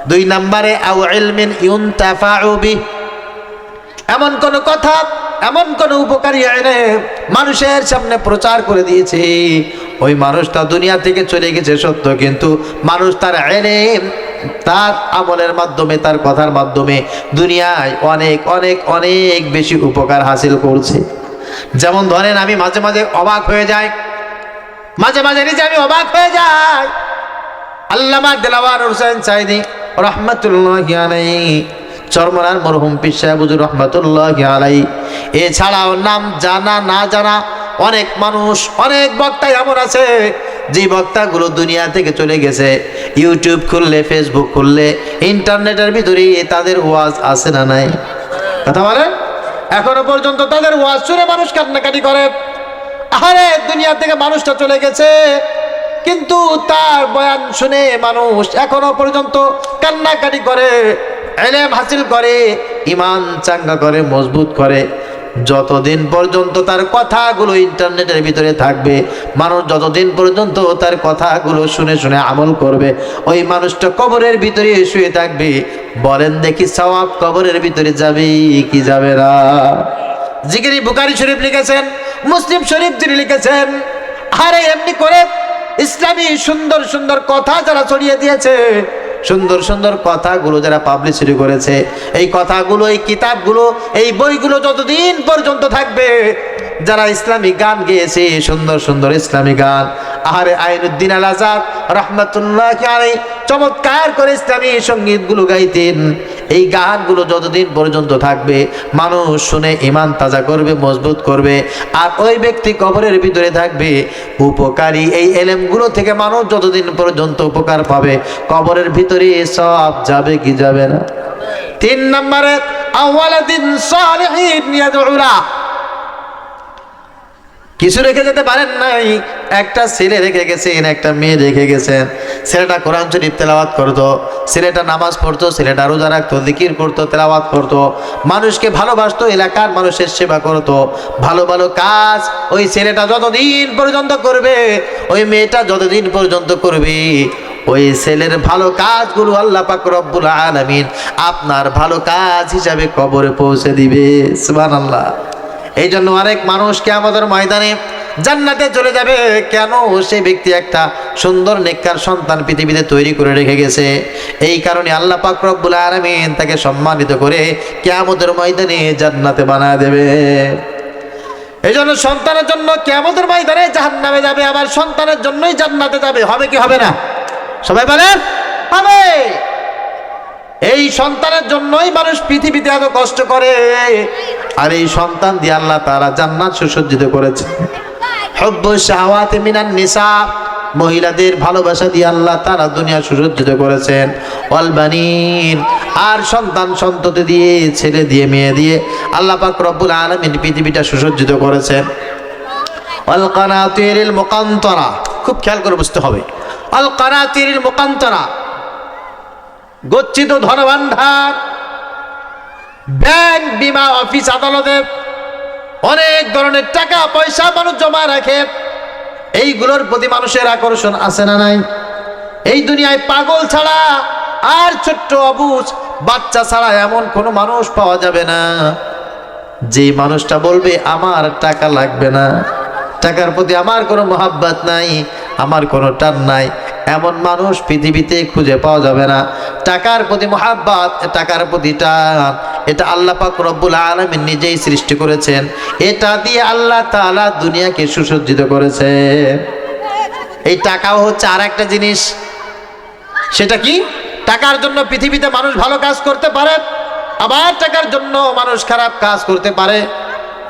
দুই নম্বরে আও ইলমিন ইউনতাফাউ বিহি, এমন কোন কথা, এমন কোন উপকারী ইলম মানুষের সামনে প্রচার করে দিয়েছে, ওই মানুষটা দুনিয়া থেকে চলে গেছে সত্য, কিন্তু মানুষ তার ইলম, তার আমলের মাধ্যমে, তার কথার মাধ্যমে দুনিয়ায় অনেক অনেক অনেক বেশি উপকার হাসিল করছে। যেমন ধরেন, আমি মাঝে মাঝে অবাক হয়ে যাই, নিজে আমি অবাক হয়ে যাই। আল্লামা দেলাওয়ার হোসেন সাঈদী রাহমাতুল্লাহি আলাইহি, চরমনার মরহুম পীর সাহেব হুজুর রাহমাতুল্লাহি আলাইহি, এছাড়াও নাম জানা না জানা অনেক মানুষ, অনেক বক্তা এমন আছে যে বক্তাগুলো দুনিয়া থেকে চলে গেছে। ইউটিউব খুললে, ফেসবুক খুললে, ইন্টারনেটের ভিতরে তাদের ওয়াজ আছে না নাই? কথা বলেন। এখনো পর্যন্ত তাদের ওয়াজ শুনে মানুষ কান্নাকাটি করে, আরে দুনিয়া থেকে মানুষটা চলে গেছে, কিন্তু তার বয়ান শুনে মানুষ এখনো পর্যন্ত কান্নাকাটি করে, ইলম হাসিল করে, ঈমান চাঙ্গা করে, মজবুত করে। যতদিন পর্যন্ত তার কথাগুলো ইন্টারনেটের ভিতরে থাকবে, মানুষ যতদিন পর্যন্ত তার কথাগুলো শুনে শুনে আমল করবে, ওই মানুষটা কবরের ভিতরে শুয়ে থাকবে। বলেন দেখি, সওয়াব কবরের ভিতরে যাবে কি যাবে না? জিকিরি বুখারী শরীফ লিখেছেন, মুসলিম শরীফ যিনি লিখেছেন, আরে এমনি করে ইসলামী সুন্দর সুন্দর কথা যারা ছড়িয়ে দিয়েছে, সুন্দর সুন্দর কথাগুলো যারা পাবলিসিটি করেছে, এই কথাগুলো, এই কিতাবগুলো, এই বইগুলো যতদিন পর্যন্ত থাকবে, যারা ইসলামী গান গেয়েছে, সুন্দর সুন্দর ইসলামী গান, আরে আইনুদ্দিন আল আজাদ রাহমাতুল্লাহি আলাইহি চমৎকার করে ইসলামী সঙ্গীতগুলো গাইতেন, এই গানগুলো যতদিন পর্যন্ত থাকবে মানুষ শুনে ঈমান তাজা করবে, মজবুত করবে, আর ওই ব্যক্তি কবরের ভিতরে থাকবে। উপকারী এই ইলমগুলো থেকে মানুষ যতদিন পর্যন্ত উপকার পাবে, কবরের ভিতরে সব যাবে কি যাবে না? তিন নম্বরে আওয়ালাদিন সালিহিন ইয়াদউলা, কিছু রেখে যেতে পারেন নাই, একটা ছেলে রেখে গেছেন, একটা মেয়ে রেখে গেছেন। ছেলেটা কোরআন শরীফ তেলাওয়াত করতো, ছেলেটা নামাজ পড়তো, ছেলেটা রোজা রাখতো, জিকির করতো, তেলাওয়াত করতো, মানুষকে ভালোবাসতো, এলাকার মানুষের সেবা করতো, ভালো ভালো কাজ ওই ছেলেটা যতদিন পর্যন্ত করবে, ওই মেয়েটা যতদিন পর্যন্ত করবে, ওই ছেলের ভালো কাজগুলো আল্লাহ পাক রব্বুল আলামিন আপনার ভালো কাজ হিসাবে কবরে পৌঁছে দিবে। সুবহানাল্লাহ। এই জন্য অনেক মানুষকে আমাদের ময়দানে জান্নাতে চলে যাবে। কেন? সেই ব্যক্তি একটা সুন্দর নেককার সন্তান পৃথিবীতে তৈরি করে রেখে গেছে। এই কারণে আল্লাহ পাক রব্বুল আলামিন তাকে সম্মানিত করে কিয়ামতের ময়দানে জান্নাতে বানায় দেবে। এই জন্য সন্তানের জন্য কিয়ামতের ময়দানে জাহান্নামে যাবে, আবার সন্তানের জন্যই জান্নাতে যাবে। হবে কি হবে না? সবাই বলেন হবে। এই সন্তানের জন্যই মানুষ পৃথিবীতে এত কষ্ট করে, আর এই সন্তান দিয়ে আল্লাহ তাআলা জান্নাত সুসজ্জিত করেছে। হুব্বু শাহাওয়াতি মিনান নিসা, মহিলাদের ভালোবাসা দিয়ে আল্লাহ তাআলা দুনিয়া সুসজ্জিত করেছেন। ওয়াল বানিন, আর সন্তান সন্ততি দিয়ে, ছেলে দিয়ে, মেয়ে দিয়ে আল্লাহ পাক রব্বুল আলামিন পৃথিবীটা সুসজ্জিত করেছেন। ওয়াল কানাতিরিল মুকান্তরা, খুব খেয়াল করে বুঝতে হবে। আল কানাতিরিল মুকান্তরা, গচ্ছিত ধনভাণ্ডার, ব্যাংক, বীমা, অফিস, আদালতে অনেক ধরনের টাকা পয়সা মানুষ জমা রাখে। এইগুলোর প্রতি মানুষের আকর্ষণ আছে না নাই? এই দুনিয়ায় পাগল ছাড়া আর ছোট্ট অবুঝ বাচ্চা ছাড়া এমন কোনো মানুষ পাওয়া যাবে না যে মানুষটা বলবে আমার টাকা লাগবে না, টাকার প্রতি আমার কোনো মহাব্বত নাই, আমার কোনো টান নাই। এমন মানুষ পৃথিবীতে খুঁজে পাওয়া যাবে না। টাকার প্রতি মহাব্বত, টাকার প্রতি টান, এটা আল্লাহ পাক রব্বুল আলামিন নিজেই সৃষ্টি করেছেন। এটা দিয়ে আল্লাহ তাআলা দুনিয়াকে সুসজ্জিত করেছেন। এই টাকাও হচ্ছে আর একটা জিনিস। সেটা কি? টাকার জন্য পৃথিবীতে মানুষ ভালো কাজ করতে পারে, আবার টাকার জন্য মানুষ খারাপ কাজ করতে পারে।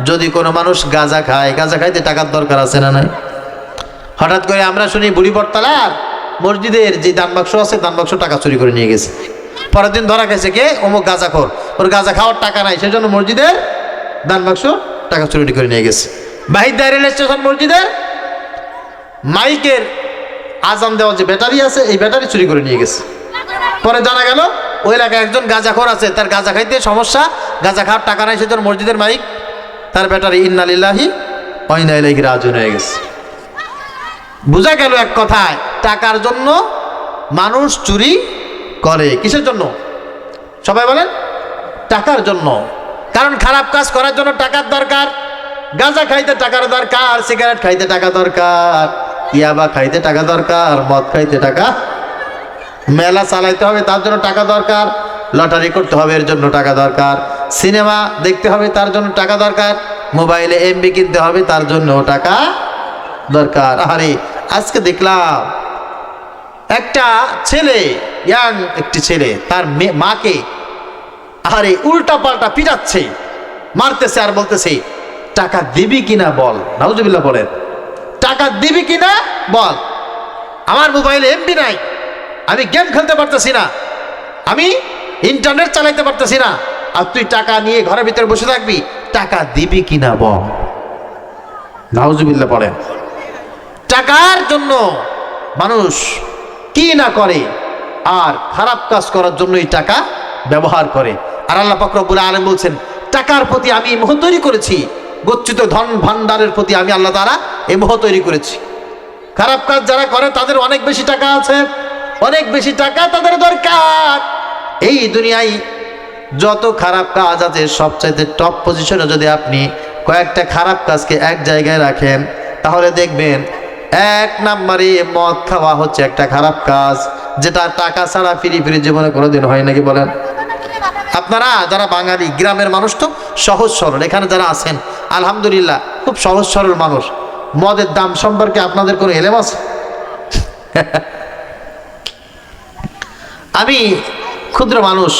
যদি কোনো মানুষ গাঁজা খায়, গাঁজা খাইতে টাকার দরকার আছে না নাই? হঠাৎ করে আমরা শুনি বুড়ি বটতলার মসজিদের যে দান বাক্স আছে, দান বাক্স টাকা চুরি করে নিয়ে গেছে। পরের দিন ধরা গেছে কে? অমুক গাঁজাখোর, ওর গাঁজা খাওয়ার টাকা নাই, সেজন্য মসজিদের দান বাক্স টাকা চুরি করে নিয়ে গেছে। বাহির রেল স্টেশন মসজিদের মাইকের আজান দেওয়া যে ব্যাটারি আছে, এই ব্যাটারি চুরি করে নিয়ে গেছে। পরে জানা গেল ওই এলাকায় একজন গাঁজাখোর আছে, তার গাঁজা খাইতে সমস্যা, গাঁজা খাওয়ার টাকা নাই, সেজন্য মসজিদের মাইক, তার ব্যাটারি ইন্না লিল্লাহি ওয়া ইন্না ইলাইহি রাজিউন হয়ে গেছে। বোঝা গেল এক কথায়, টাকার জন্য মানুষ চুরি করে। কিসের জন্য? সবাই বলেন, টাকার জন্য। কারণ খারাপ কাজ করার জন্য টাকার দরকার। গাঁজা খাইতে টাকার দরকার, সিগারেট খাইতে টাকা দরকার, ইয়াবা খাইতে টাকা দরকার, মদ খাইতে টাকা, মেলা চালাইতে হবে তার জন্য টাকা দরকার, লটারি করতে হবে এর জন্য টাকা দরকার, সিনেমা দেখতে হবে তার জন্য টাকা দরকার, মোবাইলে এমবি কিনতে হবে তার জন্য টাকা দরকার। আরে আজকে দেখলাম একটা ছেলে, ইয়াং একটি ছেলে, তার মাকে আরে উল্টা পাল্টা পিটাচ্ছে, মারতেছে, আর বলতেছে টাকা দিবি কিনা বল। নাউজুবিল্লাহ বলেন, টাকা দিবি কিনা বল, আমার মোবাইলে এমবি নাই, আমি গেম খেলতে পারতেছি না, আমি ইন্টারনেট চালাইতে পারতেছি না, আর তুই টাকা নিয়ে ঘরের ভিতরে বসে থাকবি, টাকা দিবি কিনা বল। নাউজুবিল্লাহ বলেন। টাকার জন্য মানুষ কি না করে, আর খারাপ কাজ করার জন্য এই টাকা ব্যবহার করে। আর আল্লাহ পাক রব্বুল আলামিন বলছেন, টাকার প্রতি আমি মোহ তৈরি করেছি, গচ্ছিত ধন ভান্ডারের প্রতি আমি আল্লাহ তাআলা এই মোহ তৈরি করেছি। খারাপ কাজ যারা করে তাদের অনেক বেশি টাকা আছে, অনেক বেশি টাকা তাদের দরকার। এই দুনিয়ায় যত খারাপ কাজ আছে, সবচাইতে টপ পজিশনে যদি আপনি কয়েকটা খারাপ কাজকে এক জায়গায় রাখেন, তাহলে দেখবেন এক নম্বরে মদ খাওয়া হচ্ছে একটা খারাপ কাজ, যেটা টাকা ছাড়া ফিরি জীবনে কোনোদিন হয় নাকি বলেন? আপনারা যারা বাঙালি গ্রামের মানুষ তো সহজ সরল, এখানে যারা আছেন আলহামদুলিল্লাহ খুব সহজ সরল মানুষ। মদের দাম সম্পর্কে আপনাদের কোনো এলেম আছে? আমি ক্ষুদ্র মানুষ,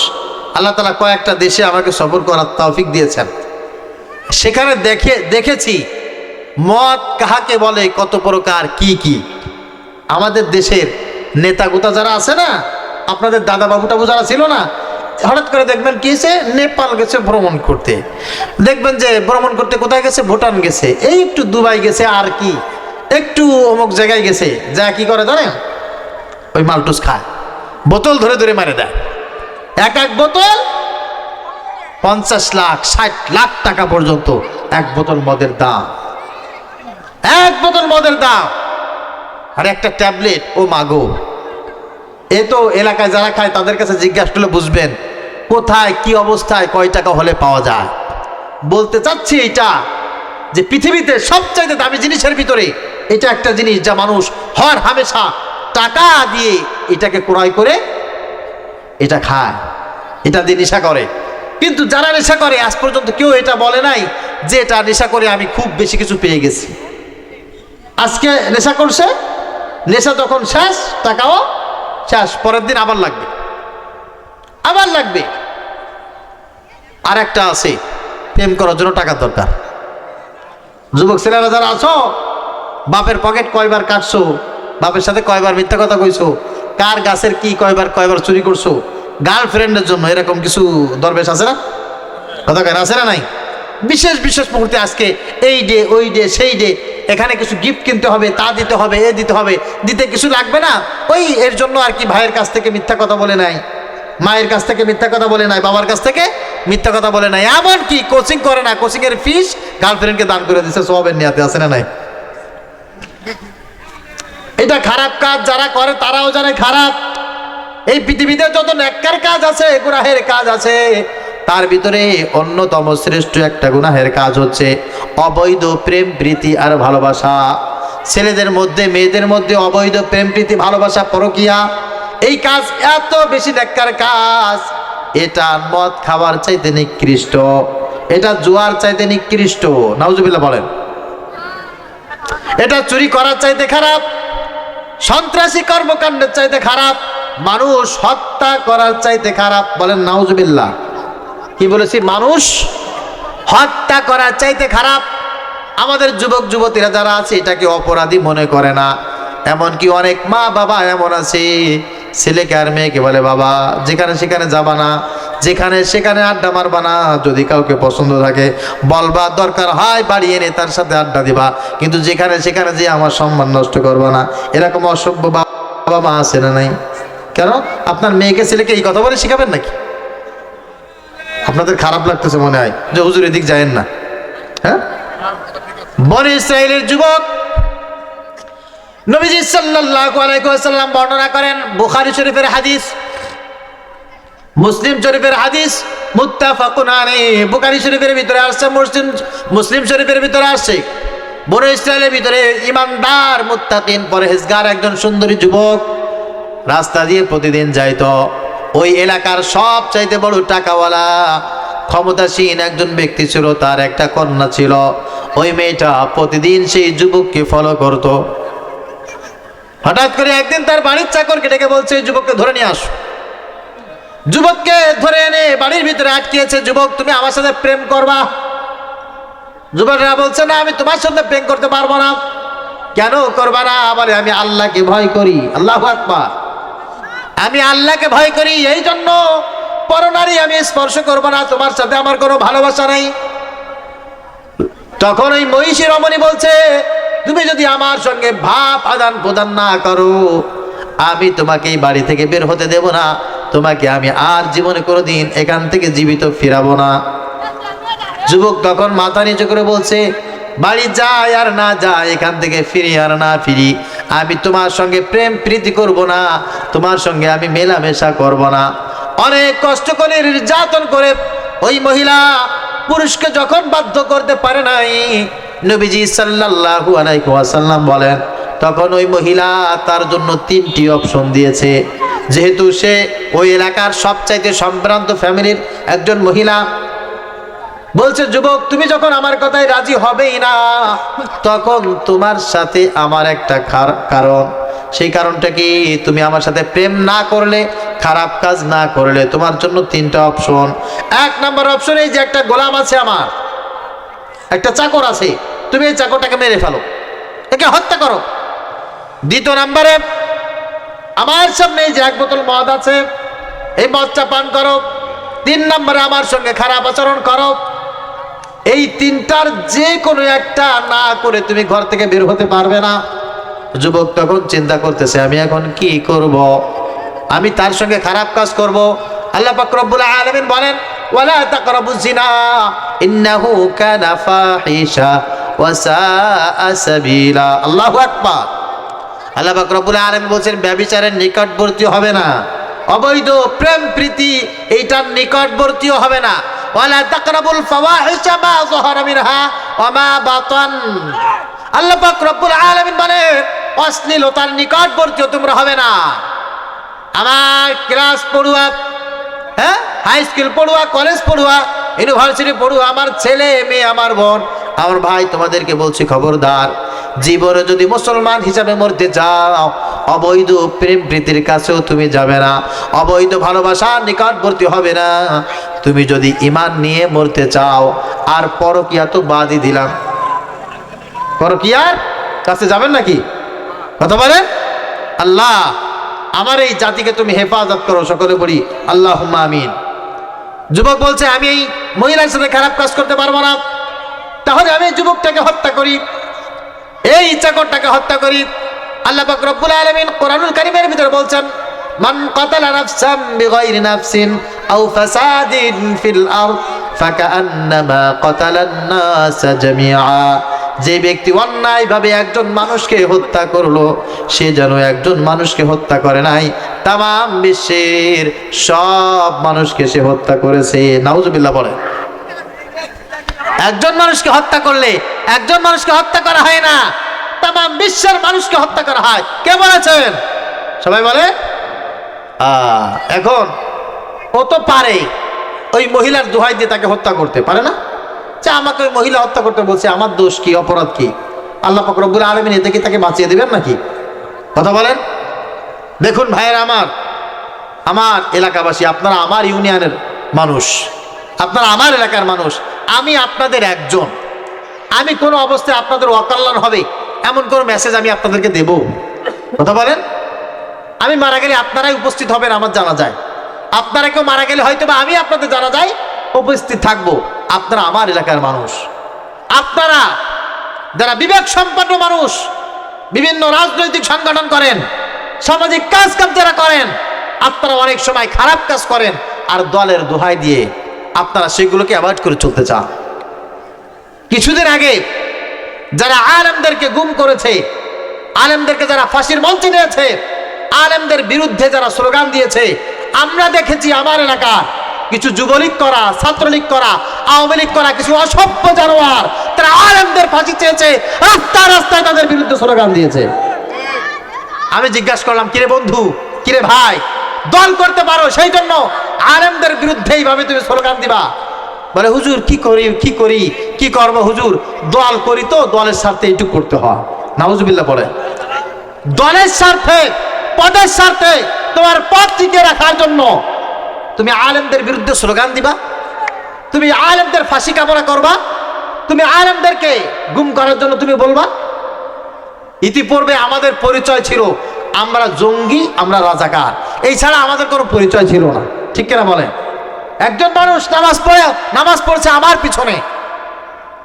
আল্লাহ তাআলা কয়েকটা দেশে আমাকে সফর করার তৌফিক দিয়েছেন। সেখানে দেখেছি মদ কাহাকে বলে, কত প্রকার, কি কি। আমাদের দেশের নেতাগুতা যারা আছে না, আপনাদের দাদা বাবু টাবু যারা ছিল না, হঠাৎ করে দেখবেন কি হয়েছে, নেপাল গেছে ভ্রমণ করতে, দেখবেন যে ভ্রমণ করতে কোথায় গেছে, ভুটান গেছে, এই একটু দুবাই গেছে, আর কি একটু অমুক জায়গায় গেছে, যা কি করে জানেন, ওই মালটুস খায়, বোতল ধরে ধরে মেরে দেয়। এক এক বোতল 50 লাখ 60 লাখ টাকা পর্যন্ত এক বোতল মদের দাম, এক বোতল মদের দাম। আর একটা ট্যাবলেট, ও মাগো, এ তো এলাকায় যারা খায় তাদের কাছে জিজ্ঞাসা করলে বুঝবেন কোথায় কি অবস্থায় কয় টাকা হলে পাওয়া যায়। বলতে চাচ্ছি এইটা যে পৃথিবীতে সবচাইতে দামি জিনিসের ভিতরে এটা একটা জিনিস, যা মানুষ হর হামেশা টাকা দিয়ে এটাকে ক্রয় করে এটা খায়, এটা দিয়ে নেশা করে। কিন্তু যারা নেশা করে আজ পর্যন্ত কেউ এটা বলে নাই যে এটা নেশা করে আমি খুব বেশি কিছু পেয়ে গেছি। আজকে নেশা করছে, নেশা যখন শেষ, টাকাও শেষ, পরের দিন আবার লাগবে, আবার লাগবে। আর একটা আছে, প্রেম করার জন্য টাকার দরকার। যুবক ছেলেরা যারা আছো, বাপের পকেট কয়বার কাটছো, বাপের সাথে কয়বার মিথ্যা কথা কইছো, কার গাছের কি কয়বার চুরি করছো, গার্লফ্রেন্ডের জন্য, এরকম কিছু দরবেশ আছে না, কথা কেন আছে না নাই? বিশেষ বিশেষ মুহূর্তে আজকে এই ডে, ওই ডে, সেই ডে, এখানে কিছু গিফট কিনতে হবে, তা দিতে হবে, এ দিতে হবে, দিতে কিছু লাগবে না, ওই এর জন্য আর কি ভাইয়ের কাছ থেকে মিথ্যা কথা বলে নাই, মায়ের কাছ থেকে মিথ্যা কথা বলে নাই, বাবার কাছ থেকে মিথ্যা কথা বলে নাই, এমন কি কোচিং করে না, কোচিং এর ফিস গার্লফ্রেন্ডকে দান করে দিচ্ছে সওয়াবের নিয়াতে, আছে না নাই? এটা খারাপ কাজ যারা করে তারাও জানে খারাপ। এই পৃথিবীতে যত নেককার কাজ আছে, গুনাহের কাজ আছে, তার ভিতরে অন্যতম শ্রেষ্ঠ একটা গুনাহের কাজ হচ্ছে অবৈধ প্রেম প্রীতি আর ভালোবাসা। ছেলেদের মধ্যে মেয়েদের মধ্যে অবৈধ প্রেম প্রীতি ভালোবাসা পরকীয়া, এই কাজ এত বেশি নেককার কাজ, এটা মদ খাওয়ার চাইতে নিকৃষ্ট, এটা জুয়ার চাইতে নিকৃষ্ট, নাউজুবিল্লাহ বলেন। এটা চুরি করার চাইতে খারাপ, সন্ত্রাসী কর্মকাণ্ডের চাইতে খারাপ, মানুষ হত্যা করার চাইতে খারাপ, বলেন নাউজুবিল্লাহ। কি বলেছি? মানুষ হত্যা করার চাইতে খারাপ। আমাদের যুবক যুবতীরা যারা আছে এটাকে অপরাধী মনে করে না। এমনকি অনেক মা বাবা এমন আছে, ছেলেকে আর মেয়েকে বলে বাবা যেখানে সেখানে যাবা না, যেখানে সেখানে আড্ডা মারবা না, যদি কাউকে পছন্দ থাকে বলবা, দরকার হয় বাড়ি এনে তার সাথে আড্ডা দিবা, কিন্তু যেখানে সেখানে যে আমার সম্মান নষ্ট করবা না। এরকম অসভ্য বাবা মা আছে না নাই? কেন আপনার মেয়েকে ছেলেকে এই কথা বলে শিখাবেন নাকি? আপনাদের খারাপ লাগতেছে মনে হয় যে হুজুর এদিক যায়েন না। হ্যাঁ, বনি ইসরাইলের যুবক নবীজি সাল্লাল্লাহু আলাইহি ওয়াসাল্লাম বর্ণনা করেন, বুখারী শরীফের হাদিস, মুসলিম শরীফের হাদিস, মুত্তাফাকুন আলাইহি। বুখারী শরীফের ভিতরে আসছে, মুসলিম শরীফের ভিতরে আসছে, বনি ইসরাইলের ভিতরে ইমানদার মুত্তাকিন পরহেজগার একজন সুন্দরী যুবক রাস্তা দিয়ে প্রতিদিন যাইতো। ওই এলাকার সব চাইতে বড় টাকাওয়ালা ক্ষমতাসীন একজন ব্যক্তি ছিল, তার একটা কন্যা ছিল। ওই মেয়েটা প্রতিদিন সেই যুবককে ফলো করত। হঠাৎ করে একদিন তার বাড়ির চাকরকে ডেকে বলছে যুবককে ধরে নিয়ে আসো। যুবককে ধরে এনে বাড়ির ভিতরে আটকিয়েছে। যুবক তুমি আমার সাথে প্রেম করবা? যুবকরা বলছে না, আমি তোমার সাথে প্রেম করতে পারবো না। কেন করবা না? বলে আমি আল্লাহকে ভয় করি। আল্লাহু আকবার। আমি আল্লাহকে ভয় করি, এই জন্য পরনারী আমি স্পর্শ করবো না, তোমার সাথে আমার কোনো ভালোবাসা নাই। তখন ওই মহিষী রমণী বলছে তুমি যদি আমার সঙ্গে ভাব আদান প্রদান না করো, আমি তোমাকে এই বাড়ি থেকে বের হতে দেব না, তোমাকে আমি আর জীবনে কোনোদিন এখান থেকে জীবিত ফিরাবো না। যুবক তখন মাথা নিচু করে বলছে বাড়ি যাই আর না যাই, এখান থেকে ফিরি আর না ফিরি, আমি তোমার সঙ্গে প্রেম প্রীতি করব না, তোমার সঙ্গে আমি মেলামেশা করব না। অনেক কষ্ট করে নির্যাতন করে ওই মহিলা পুরুষকে যখন বাধ্য করতে পারে নাই, নবীজি সাল্লাল্লাহু আলাইহি ওয়াসাল্লাম বলেন তখন ওই মহিলা তার জন্য 3টি অপশন দিয়েছে। যেহেতু সে ওই এলাকার সবচাইতে সম্ভ্রান্ত ফ্যামিলির একজন মহিলা, বলছে যুবক তুমি যখন আমার কথায় রাজি হবেই না, তখন তোমার সাথে আমার একটা কারণ, সেই কারণটা কি, তুমি আমার সাথে প্রেম না করলে, খারাপ কাজ না করলে তোমার জন্য 3টা অপশন। 1 নম্বর অপশন, এই যে একটা গোলাম আছে, আমার একটা চাকর আছে, তুমি এই চাকরটাকে মেরে ফেলো, একে হত্যা করো। 2 নম্বরে, আমার সামনে এই যে 1 বোতল মদ আছে, এই মদটা পান করো। 3 নম্বরে, আমার সঙ্গে খারাপ আচরণ করো। এই 3টার যে কোনো একটা না করে তুমি ঘর থেকে বের হতে পারবে না। যুবক তখন চিন্তা করতেছে আমি এখন কি করব, আমি তার সঙ্গে খারাপ কাজ করব। আল্লাহ পাক রব্বুল আলামিন বলেন ওয়ালা তাকরাবুজ জিনা ইন্নাহু কানা ফাহিশা ওয়া সাআ সাবিলা। আল্লাহু আকবার। আল্লাহ পাক রব্বুল আলামিন বলেন ব্যভিচারের নিকটবর্তী হবে না, অবৈধ প্রেম প্রীতি এইটার নিকটবর্তীও হবে না। ওয়ালা তাকরাবুল ফাওয়াহিশা মা যাহারা মিনহা ওয়া মা বাতান। আল্লাহ পাক রব্বুল আলামিন বলেন অশ্লীলতার নিকটবর্তীও তোমরা হবে না। আমার ক্লাস পড়ুয়া, হ্যাঁ, হাই স্কুল পড়ুয়া, কলেজ পড়ুয়া, ইউনিভার্সিটি পড়ুয়া, আমার ছেলে মেয়ে, আমার বোন, আমার ভাই, তোমাদেরকে বলছি খবরদার, জীবনে যদি মুসলমান হিসাবে মরতে যাও, অবৈধ প্রেম প্রীতির কাছেও তুমি যাবে না, অবৈধ ভালোবাসার নিকটবর্তী হবে না। তুমি যদি ঈমান নিয়ে মরতে চাও, আর পরকিয়া তো বাদই দিলাম, পরকিয়ার কাছে যাবেন নাকি? কথা বলেন। আল্লাহ আমার এই জাতিকে তুমি হেফাজত করো, সকলে বলি আল্লাহুম্মা আমিন। যুবক বলছে আমি এই মহিলার সাথে খারাপ কাজ করতে পারবো না, তাহলে আমি যুবকটাকে হত্যা করি, এই চাকরটাকে হত্যা করি। আল্লাহ পাক রব্বুল আলামিন কোরআনুল কারীমের ভিতরে বলছেন মান কাতালা নাফসান বিগাইরি নাফসিন আও ফাসাদিন ফিল আরদ ফাকান্নামা কাতালান নাস জামিআ, যে ব্যক্তি অন্যায়ভাবে একজন মানুষকে হত্যা করলো সে যেন একজন মানুষকে হত্যা করে নাই, তামাম বিশ্বের সব মানুষকে সে হত্যা করেছে। নাউজুবিল্লাহ বলে। একজন মানুষকে হত্যা করলে একজন মানুষকে হত্যা করা হয় না, তামাম বিশ্বের মানুষকে হত্যা করা হয়। কে বলেছেন? সবাই বলে। এখন ও তো পারে ওই মহিলার দোহাই দিয়ে তাকে হত্যা করতে পারে না, যে আমাকে ওই মহিলা হত্যা করতে বলছে, আমার দোষ কি, অপরাধ কি? আল্লাহ পাক রব্বুল আলামিন এতে কি তাকে বাঁচিয়ে দেবেন নাকি? কথা বলেন। দেখুন ভাইয়েরা আমার এলাকাবাসী, আপনারা আমার ইউনিয়নের মানুষ, আপনারা আমার এলাকার মানুষ, আমি আপনাদের একজন। আমি কোনো অবস্থায় আপনাদের অকল্যাণ হবে এমন কোনো মেসেজ আমি আপনাদেরকে দেব? কথা বলেন। আমি মারা গেলে আপনারাই উপস্থিত হবেন আমার জানাজায়, আপনারা কেউ মারা গেলে হয়তো বা আমি আপনাদের জানাজায় উপস্থিত থাকবো। আপনারা আমার এলাকার মানুষ, আপনারা যারা বিবেক সম্পন্ন মানুষ, বিভিন্ন রাজনৈতিক সংগঠন করেন, সামাজিক কাজ যারা করেন, আপনারা অনেক সময় খারাপ কাজ করেন আর দলের দোহাই দিয়ে আপনারা সেগুলোকে অ্যাভয়েড করে চলতে চান। কিছুদিন আগে যারা আলেমদেরকে গুম করেছে, আলেমদেরকে যারা ফাঁসির মঞ্চে নিয়েছে, আলেমদের বিরুদ্ধে যারা স্লোগান দিয়েছে, আমরা দেখেছি আমার এলাকা কিছু যুবলীগ করা, ছাত্রলীগ করা, আওয়ামী লীগ করা কিছু অসভ্য জানোয়ার তারা আলেমদের ফাঁসি চেয়েছে, রাস্তায় রাস্তায় তাদের বিরুদ্ধে স্লোগান দিয়েছে। আমি জিজ্ঞাসা করলাম, কিরে বন্ধু, কিরে ভাই, দল করতে পারো সেই জন্য আলেমদের বিরুদ্ধে এইভাবে তুমি স্লোগান দিবা? বলে হুজুর কি করি কি করবো হুজুর, দল করি তো দলের স্বার্থে এইটুকু করতে হয়। নাউজুবিল্লাহ বলে। দলের স্বার্থে, পদের স্বার্থে, তোমার পদ টিকে রাখার জন্য তুমি আলেমদের বিরুদ্ধে স্লোগান দিবা? তুমি আলেমদের ফাঁসি কামনা করবা? তুমি আলেমদেরকে গুম করার জন্য তুমি বলবা? ইতিপূর্বে আমাদের পরিচয় ছিল আমরা জঙ্গি, আমরা রাজাকার, এই ছাড়া আমাদের কোনো পরিচয় ছিল না। ঠিক কিনা বলেন? একজন মানুষ নামাজ পড়ছে আমার পিছনে,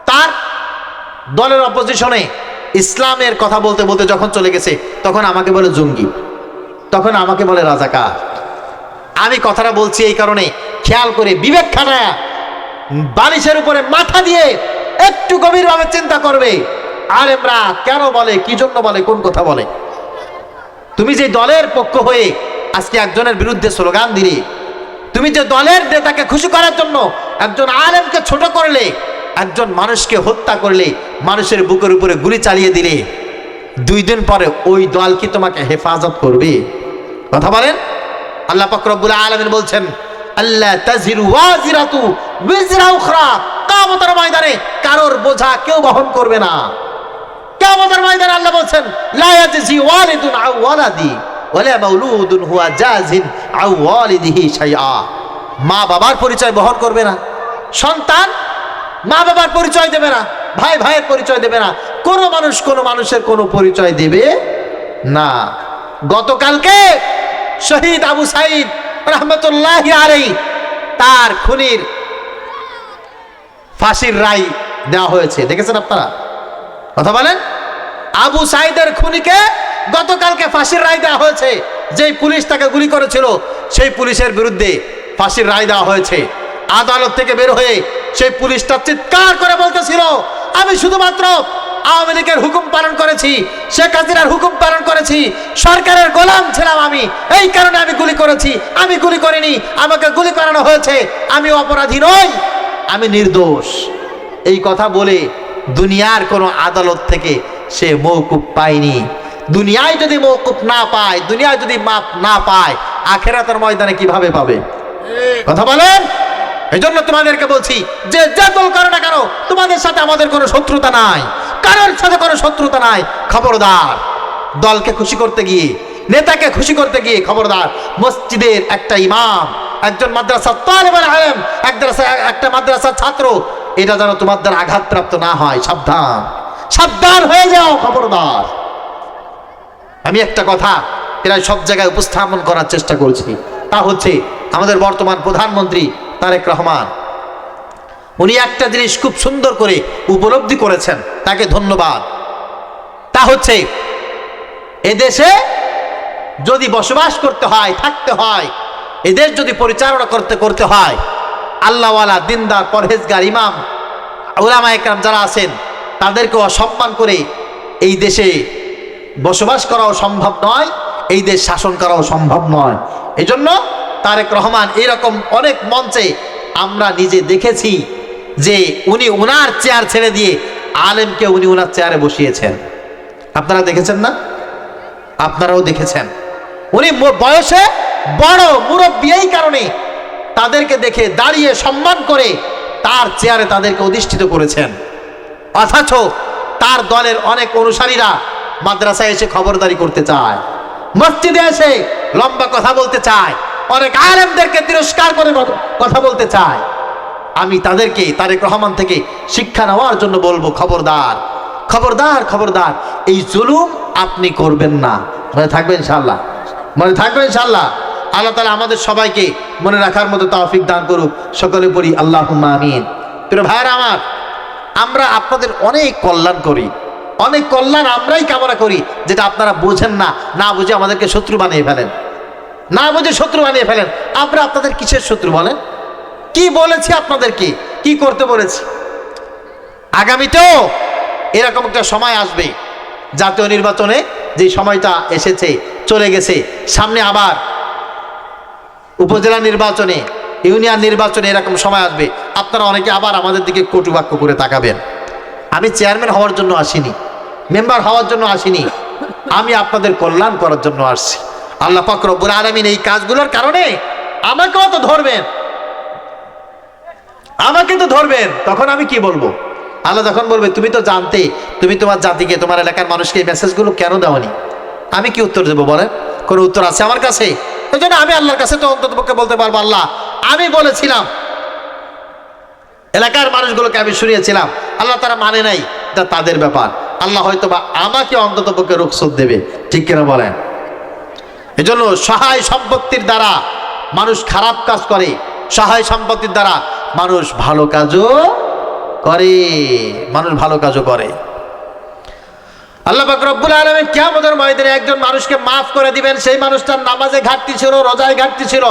তার দলের অপোজিশনে ইসলামের কথা বলতে বলতে যখন চলে গেছে তখন আমাকে বলে জঙ্গি, তখন আমাকে বলে রাজাকার। আমি কথাটা বলছি এই কারণে, খেয়াল করে বিবেক খাটায়া বালিশের উপরে মাথা দিয়ে একটু গভীরভাবে চিন্তা করবে আলেমরা কেন বলে, কি জন্য বলে, কোন কথা বলে। তুমি যে দলের পক্ষ হয়ে আজকে একজনের বিরুদ্ধে স্লোগান দিলে, তুমি যে দলের নেতাকে খুশি করার জন্য একজন আলেমকে ছোট করলে, একজন মানুষকে হত্যা করলে, মানুষের বুকের উপরে গুলি চালিয়ে দিলে, 2 দিন পরে ওই দল কি তোমাকে হেফাজত করবে? কথা বলেন। আল্লাহ পাক রব্বুল আলামিন বলছেন, আল্লাহ তাজিরু ওয়াজিরাতু বিজরা উখরা, কিয়ামতের ময়দানে কারোর বোঝা কেউ বহন করবে না। কিয়ামতের ময়দানে আল্লাহ বলছেন, লা ইয়াজজি ওয়ালিদুন আও ওয়ালাদি ওয়ালা মাউলুদুন হুয়া জাজিন আও ওয়ালিদিহি শাইআ। মা বাবার পরিচয় বহন করবে না, সন্তান মা বাবার পরিচয় দেবে না, ভাই ভাইয়ের পরিচয় দেবে না, কোনো মানুষ কোনো মানুষের কোনো পরিচয় দেবে না। গতকালকে শহীদ আবু সাইদ রহমতুল্লাহি আলাইহি তার খুনির ফাঁসির রায় দেওয়া হয়েছে, দেখেছেন আপনারা? কথা বলেন। আবু সাইদের খুনিকে গতকালকে ফাঁসির রায় দেওয়া হয়েছে। যেই পুলিশ তাকে গুলি করেছিল সেই পুলিশের বিরুদ্ধে ফাঁসির রায় দেওয়া হয়েছে। আদালত থেকে বের হয়ে সেই পুলিশটা চিৎকার করে বলতেছিল, আমি শুধুমাত্র আওয়ামী লীগের হুকুম পালন করেছি, শেখ হাসিনার হুকুম পালন করেছি, সরকারের গোলাম ছিলাম আমি, এই কারণে আমি গুলি করেছি, আমি গুলি করিনি, আমাকে গুলি করানো হয়েছে, আমি অপরাধী নই, আমি নির্দোষ। এই কথা বলে দুনিয়ার কোনো আদালত থেকে সে মওকুফ পায়নি। দুনিয়ায় যদি মওকুফ না পায়, দুনিয়ায় যদি মাপ না পায়, আখিরাতের ময়দানে কিভাবে পাবে? কথা বলেন। এই জন্য তোমাদেরকে বলছি যে যে দল করো না কেন, তোমাদের সাথে আমাদের কোনো শত্রুতা নাই, কারোর সাথে কোনো শত্রুতা নাই। খবরদার, দলকে খুশি করতে গিয়ে, নেতাকে খুশি করতে গিয়ে খবরদার। মসজিদের একটা ইমাম, একজন মাদ্রাসার তালেবুল ইলম, একটা মাদ্রাসার ছাত্র, এটা যেন তোমার দ্বারা আঘাতপ্রাপ্ত না হয়। সাবধান, সাবধান হয়ে যাও, খবরদার। আমি একটা কথা প্রায় সব জায়গায় উপস্থাপন করার চেষ্টা করছি, তা হচ্ছে আমাদের বর্তমান প্রধানমন্ত্রী তারেক রহমান, উনি একটা জিনিস খুব সুন্দর করে উপলব্ধি করেছেন, তাকে ধন্যবাদ। তা হচ্ছে এদেশে যদি বসবাস করতে হয়, থাকতে হয়, এই দেশ যদি পরিচালনা করতে হয়, আল্লাহওয়ালা দিনদার পরহেজগার ইমাম উলামা একরাম যারা আছেন তাদেরকে অসম্মান করে এই দেশে বসবাস করাও সম্ভব নয়, এই দেশ শাসন করাও সম্ভব নয়। এজন্য তারেক রহমান এরকম অনেক মঞ্চে আমরা নিজে দেখেছি যে উনি ওনার চেয়ার ছেড়ে দিয়ে আলেমকে উনি ওনার চেয়ারে বসিয়েছেন। আপনারা দেখেছেন না? আপনারাও দেখেছেন। উনি বয়সে বড় মুরব্বী, এই কারণে তাদেরকে দেখে দাঁড়িয়ে সম্মান করে তার চেয়ারে তাদেরকে অধিষ্ঠিত করেছেন। অথচ তার দলের অনেক অনুসারীরা মাদ্রাসায় এসে খবরদারি করতে চায়, মসজিদে এসে লম্বা কথা বলতে চায়, অনেক আলেমদেরকে তিরস্কার করে কথা বলতে চায়। আমি তাদেরকে তারেক রহমান থেকে শিক্ষা নেওয়ার জন্য বলবো, খবরদার খবরদার খবরদার, এই জুলুম আপনি করবেন না। মনে থাকবে ইনশাআল্লাহ, মনে থাকবে ইনশাআল্লাহ। আল্লাহ তাআলা আমাদের সবাইকে মনে রাখার মতো তৌফিক দান করুক। সকলে পড়ি আল্লাহুম্মা আমিন। প্রিয় ভাইরা আমার, আমরা আপনাদের অনেক কল্যাণ করি, অনেক কল্যাণ আমরাই কামনা করি, যেটা আপনারা বোঝেন না, না বুঝে আমাদেরকে শত্রু বানিয়ে ফেলেন, না বুঝে শত্রু বানিয়ে ফেলেন। আমরা আপনাদের কিসের শত্রু বলেন? কি বলেছি আপনাদেরকে, কি করতে বলেছি? আগামীতেও এরকম একটা সময় আসবে, জাতীয় নির্বাচনে যে সময়টা এসেছে চলে গেছে, সামনে আবার উপজেলা নির্বাচনে, ইউনিয়ন নির্বাচনে এরকম সময় আসবে, আপনারা অনেকে আবার আমাদের দিকে কটুবাক্য করে তাকাবেন। আমি চেয়ারম্যান হওয়ার জন্য আসিনি, মেম্বার হওয়ার জন্য আসিনি, আমি আপনাদের কল্যাণ করার জন্য আসছি। আল্লাহ পাক রব্বুল আলামিন এই কাজগুলোর কারণে আমাকেও তো ধরবেন, আমাকে তো ধরবেন। তখন আমি কি বলবো? আল্লাহ যখন বলবে তুমি তো জানতে, তুমি তোমার জাতিকে, তোমার এলাকার মানুষকে এই মেসেজগুলো কেন দেওনি, আমি কি উত্তর দেবো বলেন? কোনো উত্তর আছে আমার কাছে? ওই জন্য আমি আল্লাহর কাছে তো অন্ততপক্ষে বলতে পারবো, আল্লাহ আমি বলেছিলাম, এলাকার মানুষগুলোকে আমি শুনিয়েছিলাম, আল্লাহ তারা মানে নাই, এটা তাদের ব্যাপার। আল্লাহ হয়তো বা আমাকে অন্ততপক্ষে রুখসত দেবে, ঠিক কিনা বলেন? এজন্য সহায় সম্পত্তির দ্বারা মানুষ খারাপ কাজ করে, সহায় সম্পত্তির দ্বারা মানুষ ভালো কাজও করে, মানুষ ভালো কাজও করে। আল্লাহ পাক রব্বুল আলামিন কিয়ামতের ময়দানে একজন মানুষকে মাফ করে দিবেন। সেই মানুষটার নামাজে ঘাটতি ছিল, রোজায় ঘাটতি ছিল,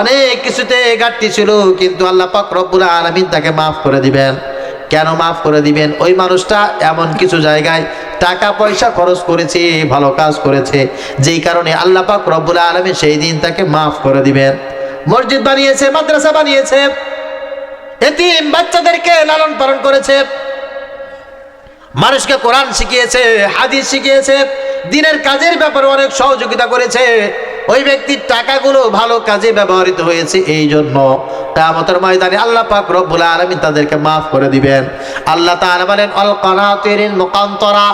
অনেক কিছুতে ঘাটতি ছিল, কিন্তু আল্লাহ পাক রব্বুল আলামিন তাকে মাফ করে দিবেন। কেন মাফ করে দিবেন? ওই মানুষটা এমন কিছু জায়গায় টাকা পয়সা খরচ করেছে, ভালো কাজ করেছে, যেই কারণে আল্লাহ পাক রব্বুল আলামিন সেই দিন তাকে মাফ করে দিবেন। মসজিদ বানিয়েছে, মাদ্রাসা বানিয়েছে, এতিম বাচ্চাদেরকে লালন পালন করেছে, মানুষকে কোরআন শিখিয়েছে, হাদিস শিখিয়েছে, দ্বীনের কাজের ব্যাপারে অনেক সহযোগিতা করেছে, ওই ব্যক্তির টাকাগুলো ভালো কাজে ব্যবহৃত হয়েছে। এই জন্য কিয়ামতের ময়দানে আল্লাহ পাক রব্বুল আলামিন তাদেরকে মাফ করে দিবেন। আল্লাহ তাআলা বলেন আল কানাতিরিন মুকান্তরা,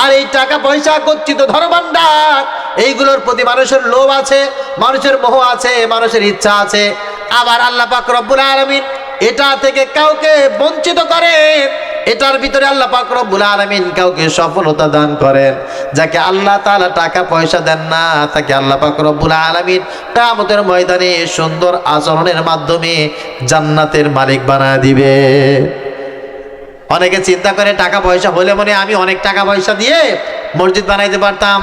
আর এই টাকা পয়সা গচ্ছিত ধনভাণ্ডার, এইগুলোর প্রতি মানুষের লোভ আছে, মানুষের মোহ আছে, মানুষের ইচ্ছা আছে। আবার আল্লাহ পাক রব্বুল আলামিন এটা থেকে কাউকে বঞ্চিত করেন, এটার ভিতরে আল্লাহ পাক রব্বুল আলামিন কাউকে সফলতা দান করেন। যাকে আল্লাহ তাআলা টাকা পয়সা দেন না, তাকে আল্লাহ পাক রব্বুল আলামিন কিয়ামতের ময়দানে সুন্দর আচরণের মাধ্যমে জান্নাতের মালিক বানায় দিবে। অনেকে চিন্তা করে টাকা পয়সা হলে মনে আমি অনেক টাকা পয়সা দিয়ে মসজিদ বানাইতে পারতাম,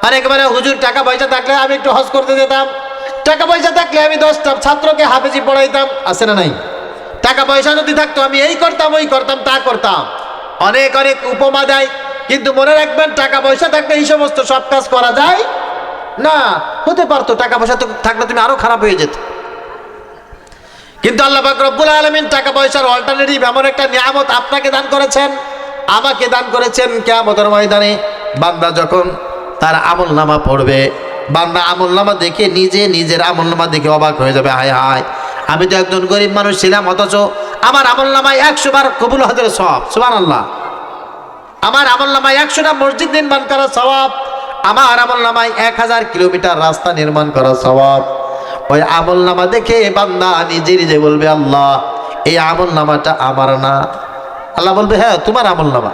অনেকে বলে হুজুর টাকা পয়সা থাকলে আমি একটু হজ করতে যেতাম, টাকা পয়সা থাকলে আমি 10টা ছাত্রকে হাফেজি পড়াইতাম, আছে না নাই? টাকা পয়সা যদি থাকতো আমি এই করতাম, ওই করতাম, তা করতাম, অনেক অনেক উপমা দেয়। কিন্তু মনে রাখবেন, টাকা পয়সা থাকলে এই সমস্ত সব কাজ করা যায় না। হতে পারতো টাকা পয়সা থাকলে তুমি আরো খারাপ হয়ে যেত, কিন্তু আল্লাহ পাক রব্বুল আলামিন টাকা পয়সার অল্টারনেটিভ এমন একটা নিয়ামত আপনাকে দান করেছেন, আমাকে দান করেছেন। কিয়ামতের ময়দানে বান্দা যখন তার আমলনামা পড়বে, বান্দা আমলনামা দেখে নিজের আমলনামা দেখে অবাক হয়ে যাবে, হায় হায় আমি তো একজন গরিব মানুষ ছিলাম, অথচ আমার আমলনামায় 100 বার কবুল হজের সওয়াব, সুবহানাল্লাহ। আমার আমলনামায় 100টা মসজিদ নির্মাণ করার সওয়াব, আমার আমলনামায় 1000 কিলোমিটার রাস্তা নির্মাণ করার সওয়াব। ওই আমলনামা দেখে বান্দা নিজে বলবে, আল্লাহ এই আমলনামাটা আমার না। আল্লাহ বলবে, হ্যাঁ তোমার আমলনামা।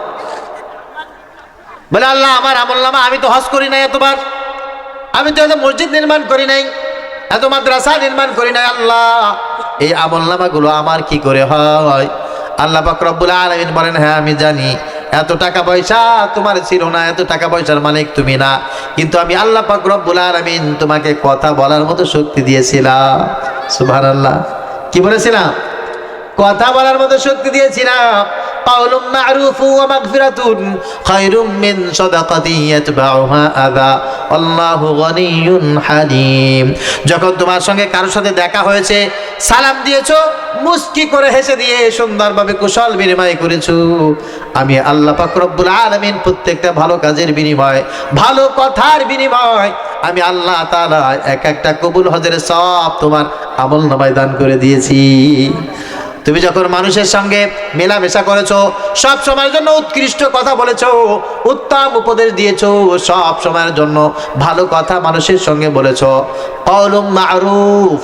বলে, আল্লাহ আমার আমলনামা, আমি তো হজ করি নাই এতবার, আমি তো এত মসজিদ নির্মাণ করি নাই, এত মাদ্রাসা নির্মাণ করি নাই, আল্লাহ এই আমলনামাগুলো আমার কি করে হয়? আল্লাহ পাক রব্বুল আলামিন বলেন, হ্যাঁ আমি জানি, এত টাকা পয়সা তোমার ছিল না, এত টাকা পয়সার মালিক তুমি না, কিন্তু আমি আল্লাহ পাক রব্বুল আলামিন তোমাকে কথা বলার মতো শক্তি দিয়েছিলাম। সুবহানাল্লাহ। কি বলেছিলাম? কথা বলার মতো শক্তি দিয়েছিলাম। কাউলুম মা'রুফু ওয়া মাগফিরাতুন খায়রুম মিন সাদাকাতিন ইয়াতবাউহা আযা আল্লাহু গনিয়্যুন হালিম। যখন তোমার সঙ্গে কারোর সাথে দেখা হয়েছে, সালাম দিয়েছো, মুস্কি করে হেসে দিয়ে সুন্দরভাবে কুশল বিনিময় করেছো, আমি আল্লাহ পাক রব্বুল আলামিন প্রত্যেকটা ভালো কাজের বিনিময়, ভালো কথার বিনিময় আমি আল্লাহ তাআলা এক একটা কবুল হজের সওয়াব তোমার আমলনামায় দান করে দিয়েছি। তুমি যখন মানুষের সঙ্গে মেলামেশা করেছো, সব সময়ের জন্য উৎকৃষ্ট কথা বলেছো, উত্তম উপদেশ দিয়েছো, সব সময়ের জন্য ভালো কথা মানুষের সঙ্গে বলেছো। কাউলুম মা'রুফ,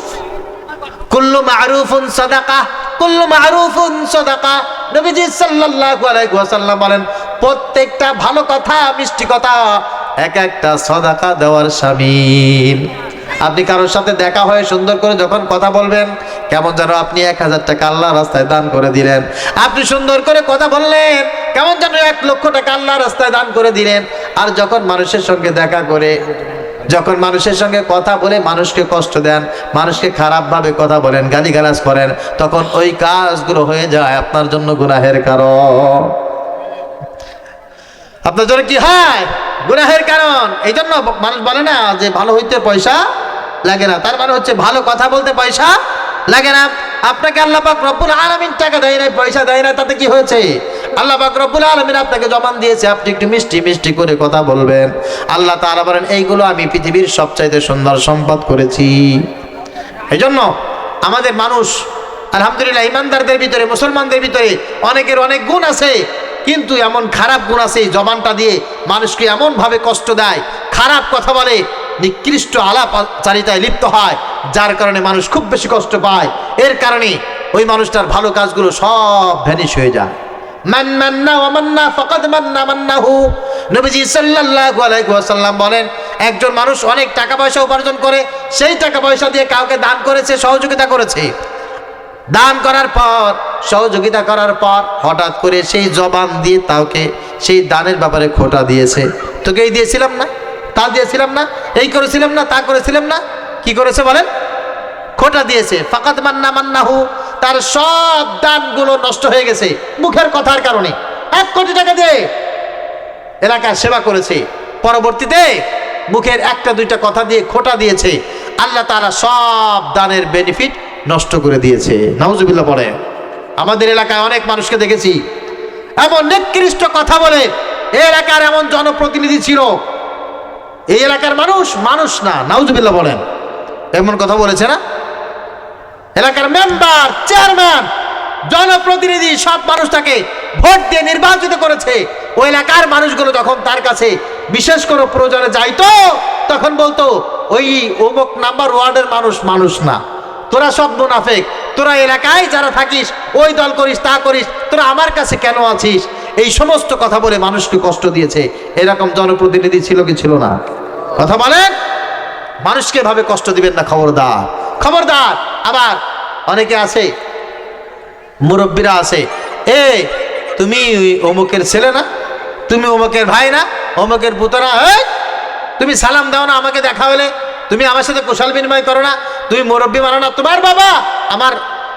কুল্লু মা'রুফুন সাদাকা, কুল্লু মা'রুফুন সাদাকা। নবীজি সাল্লাল্লাহু আলাইহি ওয়াসাল্লাম বলেন, প্রত্যেকটা ভালো কথা, মিষ্টি কথা এক একটা সাদাকা দেওয়ার শামিল। আপনি কারোর সাথে দেখা হয়ে সুন্দর করে যখন কথা বলবেন, কেমন যেন আপনি 1000 টাকা আল্লাহর রাস্তায় দান করে দিলেন। আপনি সুন্দর করে কথা বললেন, কেমন যেন 1 লক্ষ টাকা আল্লাহর রাস্তায় দান করে দিলেন। আর যখন মানুষের সঙ্গে দেখা করে, যখন মানুষের সঙ্গে কথা বলে মানুষকে কষ্ট দেন, মানুষকে খারাপভাবে কথা বলেন, গালিগালাজ করেন, তখন ওই কাজগুলো হয়ে যায় আপনার জন্য গুনাহের কারণ। আপনার জন্য কি হয়? গুনাহের কারণ। এই জন্য মানুষ বলে না যে ভালো হইতে পয়সা লাগে না, তার মানে হচ্ছে ভালো কথা বলতে পয়সা লাগে না। আপনাকে আল্লাহ পাক রব্বুল আলামিন টাকা দেয় নাই, পয়সা দেয় না, তাতে কি হয়েছে? আল্লাহ পাক রব্বুল আলামিন আপনাকে জবান দিয়েছে, আপনি একটু মিষ্টি মিষ্টি করে কথা বলবেন। আল্লাহ তাআলা বলেন, এইগুলো আমি পৃথিবীর সবচাইতে সুন্দর সম্পদ করেছি। এই জন্য আমাদের মানুষ আলহামদুলিল্লাহ, ইমানদারদের ভিতরে, মুসলমানদের ভিতরে অনেকের অনেক গুণ আছে, কিন্তু এমন খারাপ গুণ আছে, জবানটা দিয়ে মানুষকে এমনভাবে কষ্ট দেয়, খারাপ কথা বলে, নিকৃষ্ট আলাপচারিতায় লিপ্ত হয়, যার কারণে মানুষ খুব বেশি কষ্ট পায়। এর কারণে ওই মানুষটার ভালো কাজগুলো সব ভ্যানিশ হয়ে যায়। মান মান্না ওয়া মান্না ফাকাদ মান্না মান্নাহু। নবীজি সাল্লাল্লাহু আলাইহি ওয়াসাল্লাম বলেন, একজন মানুষ অনেক টাকা পয়সা উপার্জন করে, সেই টাকা পয়সা দিয়ে কাউকে দান করেছে, সহযোগিতা করেছে। দান করার পর, সহযোগিতা করার পর হঠাৎ করে সেই জবান দিয়ে তাকে সেই দানের ব্যাপারে খোঁটা দিয়েছে। তোকে এই দিয়েছিলাম না, তা দিয়েছিলাম না, এই করেছিলাম না, তা করেছিলাম না, কি করেছে বলেন? খোঁটা দিয়েছে। ফাকাদ মান্না মান্নাহু, তার সব দানগুলো নষ্ট হয়ে গেছে মুখের কথার কারণে। 1 কোটি টাকা দিয়ে এলাকার সেবা করেছে, পরবর্তীতে মুখের 1টা 2টা কথা দিয়ে খোঁটা দিয়েছে। আল্লাহ তাআলা সব দানের বেনিফিট নষ্ট করে দিয়েছে। নাউজুবিল্লাহ পড়ে। আমাদের এলাকায় অনেক মানুষকে দেখেছি এমন নিকৃষ্ট কথা বলে। এই এলাকার এমন জনপ্রতিনিধি ছিল, এই এলাকার মানুষ মানুষ না, নাউজুবিল্লাহ বলেন, এমন কথা বলেছে না? এলাকার মেম্বার, চেয়ারম্যান, জনপ্রতিনিধি সব মানুষটাকে ভোট দিয়ে নির্বাচিত করেছে। ওই এলাকার মানুষগুলো যখন তার কাছে বিশেষ কোনো প্রয়োজনে যাইতো, তখন বলতো, ওই অমুক নাম্বার ওয়ার্ডের মানুষ মানুষ না, তোরা সব মুনাফিক, তোরা এলাকায় যারা থাকিস ওই দল করিস, তা করিস, তোরা আমার কাছে কেন আছিস? এই সমস্ত কথা বলে মানুষকে কষ্ট দিয়েছে। এরকম জনপ্রতিনিধি ছিল কি ছিল না? কথা বলেন। মানুষকে ভাবে কষ্ট দিবেন না, খবরদার, খবরদার। আবার অনেকে আছে, মুরব্বীরা আছে, তুমি অমুকের ছেলে না, তুমি অমুকের ভাই না, অমুকের পুতরা, তুমি সালাম দাও না আমাকে দেখা হলে, তুমি আমার সাথে কুশল বিনিময় করো না, তুমি মুরব্বী মানো না। তোমার বাবা আমার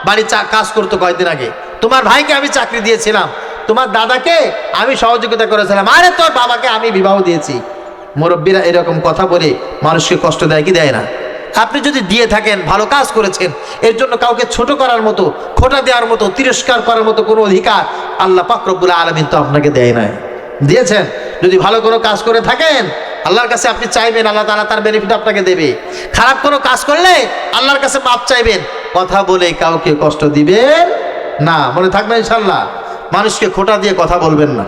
বাড়ি কাজ করতো কয়েকদিন আগে, তোমার ভাইকে আমি চাকরি দিয়েছিলাম, তোমার দাদাকে আমি সহযোগিতা করেছিলাম, আরে তোর বাবাকে আমি বিবাহ দিয়েছি। মুরব্বীরা এরকম কথা বলে মানুষকে কষ্ট দেয় কি দেয় না? আপনি যদি দিয়ে থাকেন, ভালো কাজ করেছেন, এর জন্য কাউকে ছোট করার মতো, খোঁটা দেওয়ার মতো, তিরস্কার করার মতো কোনো অধিকার আল্লাহ পাক রব্বুল আলামিন তো আপনাকে দেয় নাই, দিয়েছেন। যদি ভালো কোনো কাজ করে থাকেন, আল্লাহর কাছে আপনি চাইবেন, আল্লাহ তাআলা তার বেনিফিট আপনাকে দেবে। খারাপ কোনো কাজ করলে আল্লাহর কাছে মাপ চাইবেন, কথা বলে কাউকে কষ্ট দিবেন না, মনে থাকবে ইনশাআল্লাহ। মানুষকে খোঁটা দিয়ে কথা বলবেন না।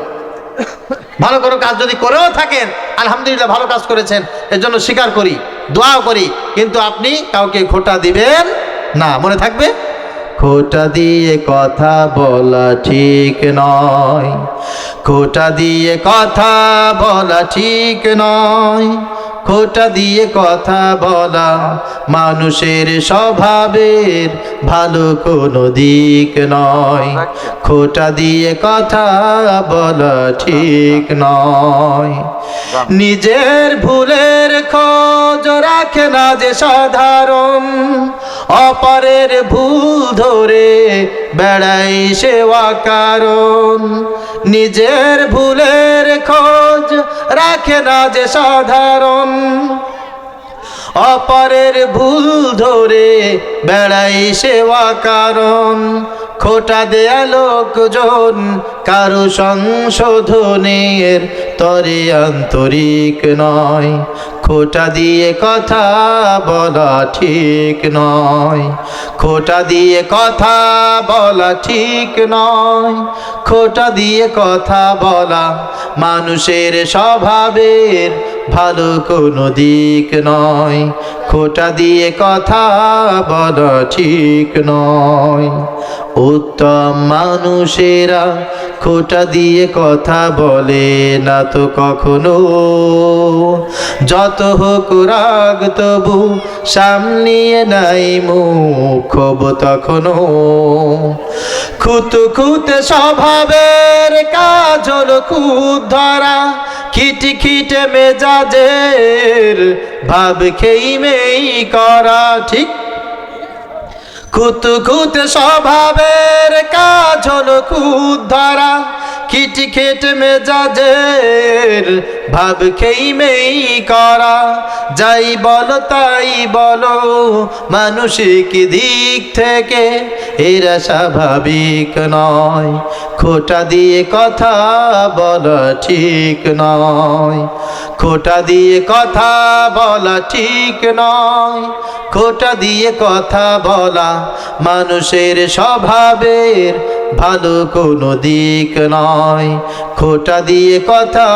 ভালো কোনো কাজ যদি করেও থাকেন, আলহামদুলিল্লাহ ভালো কাজ করেছেন, এর জন্য স্বীকার করি, দোয়াও করি, কিন্তু আপনি কাউকে খোঁটা দিবেন না, মনে থাকবে। খোঁটা দিয়ে কথা বলা ঠিক নয়, খোঁটা দিয়ে কথা বলা ঠিক নয়, খোঁটা দিয়ে কথা বলা মানুষের স্বভাবের ভালো কোনো দিক নয়। খোঁটা দিয়ে কথা বলা ঠিক নয়। নিজের ভুলের খোঁজ রাখে না যে সাধারণ, অপরের ভুল ধরে বেড়াই সেবা কারণ। নিজের ভুলের খোঁজ রাখে না যে সাধারণ, অপরের ভুল ধরে বেড়াই সেবা কারণ। খোঁটা দেয়া লোকজন কারো সংশোধনের তরে আন্তরিক নয়। খোঁটা দিয়ে কথা বলা ঠিক নয়। খোঁটা দিয়ে কথা বলা ঠিক নয়। খোঁটা দিয়ে কথা বলা মানুষের স্বভাবের ভালো কোনো দিক নয়। খোঁটা দিয়ে কথা বলা ঠিক নয়। উত্তম মানুষেরা খোঁটা দিয়ে কথা বলে না তো কখনো। যত হোক রাগ তবু সামলিয়ে নাই মুখ খোব তখনো। খুঁতে স্বভাবের কাজ হলো খুদ ধরা, খিটে খিটে মেজাজের ভাব খেইমেই করা। ঠিক, খুঁতে স্বভাবের কাজ হলো খুদ ধরা, খিটে খিটে মেজাজের ভাব খেইমেই করা। যাই বলো তাই বলো মানসিক দিক থেকে এরা স্বাভাবিক নয়। খোঁটা দিয়ে কথা বলা ঠিক নয়। খোঁটা দিয়ে কথা বলা ঠিক নয়। খোঁটা দিয়ে কথা বলা মানুষের স্বভাবের ভালো কোনো দিক নয়। খোঁটা দিয়ে কথা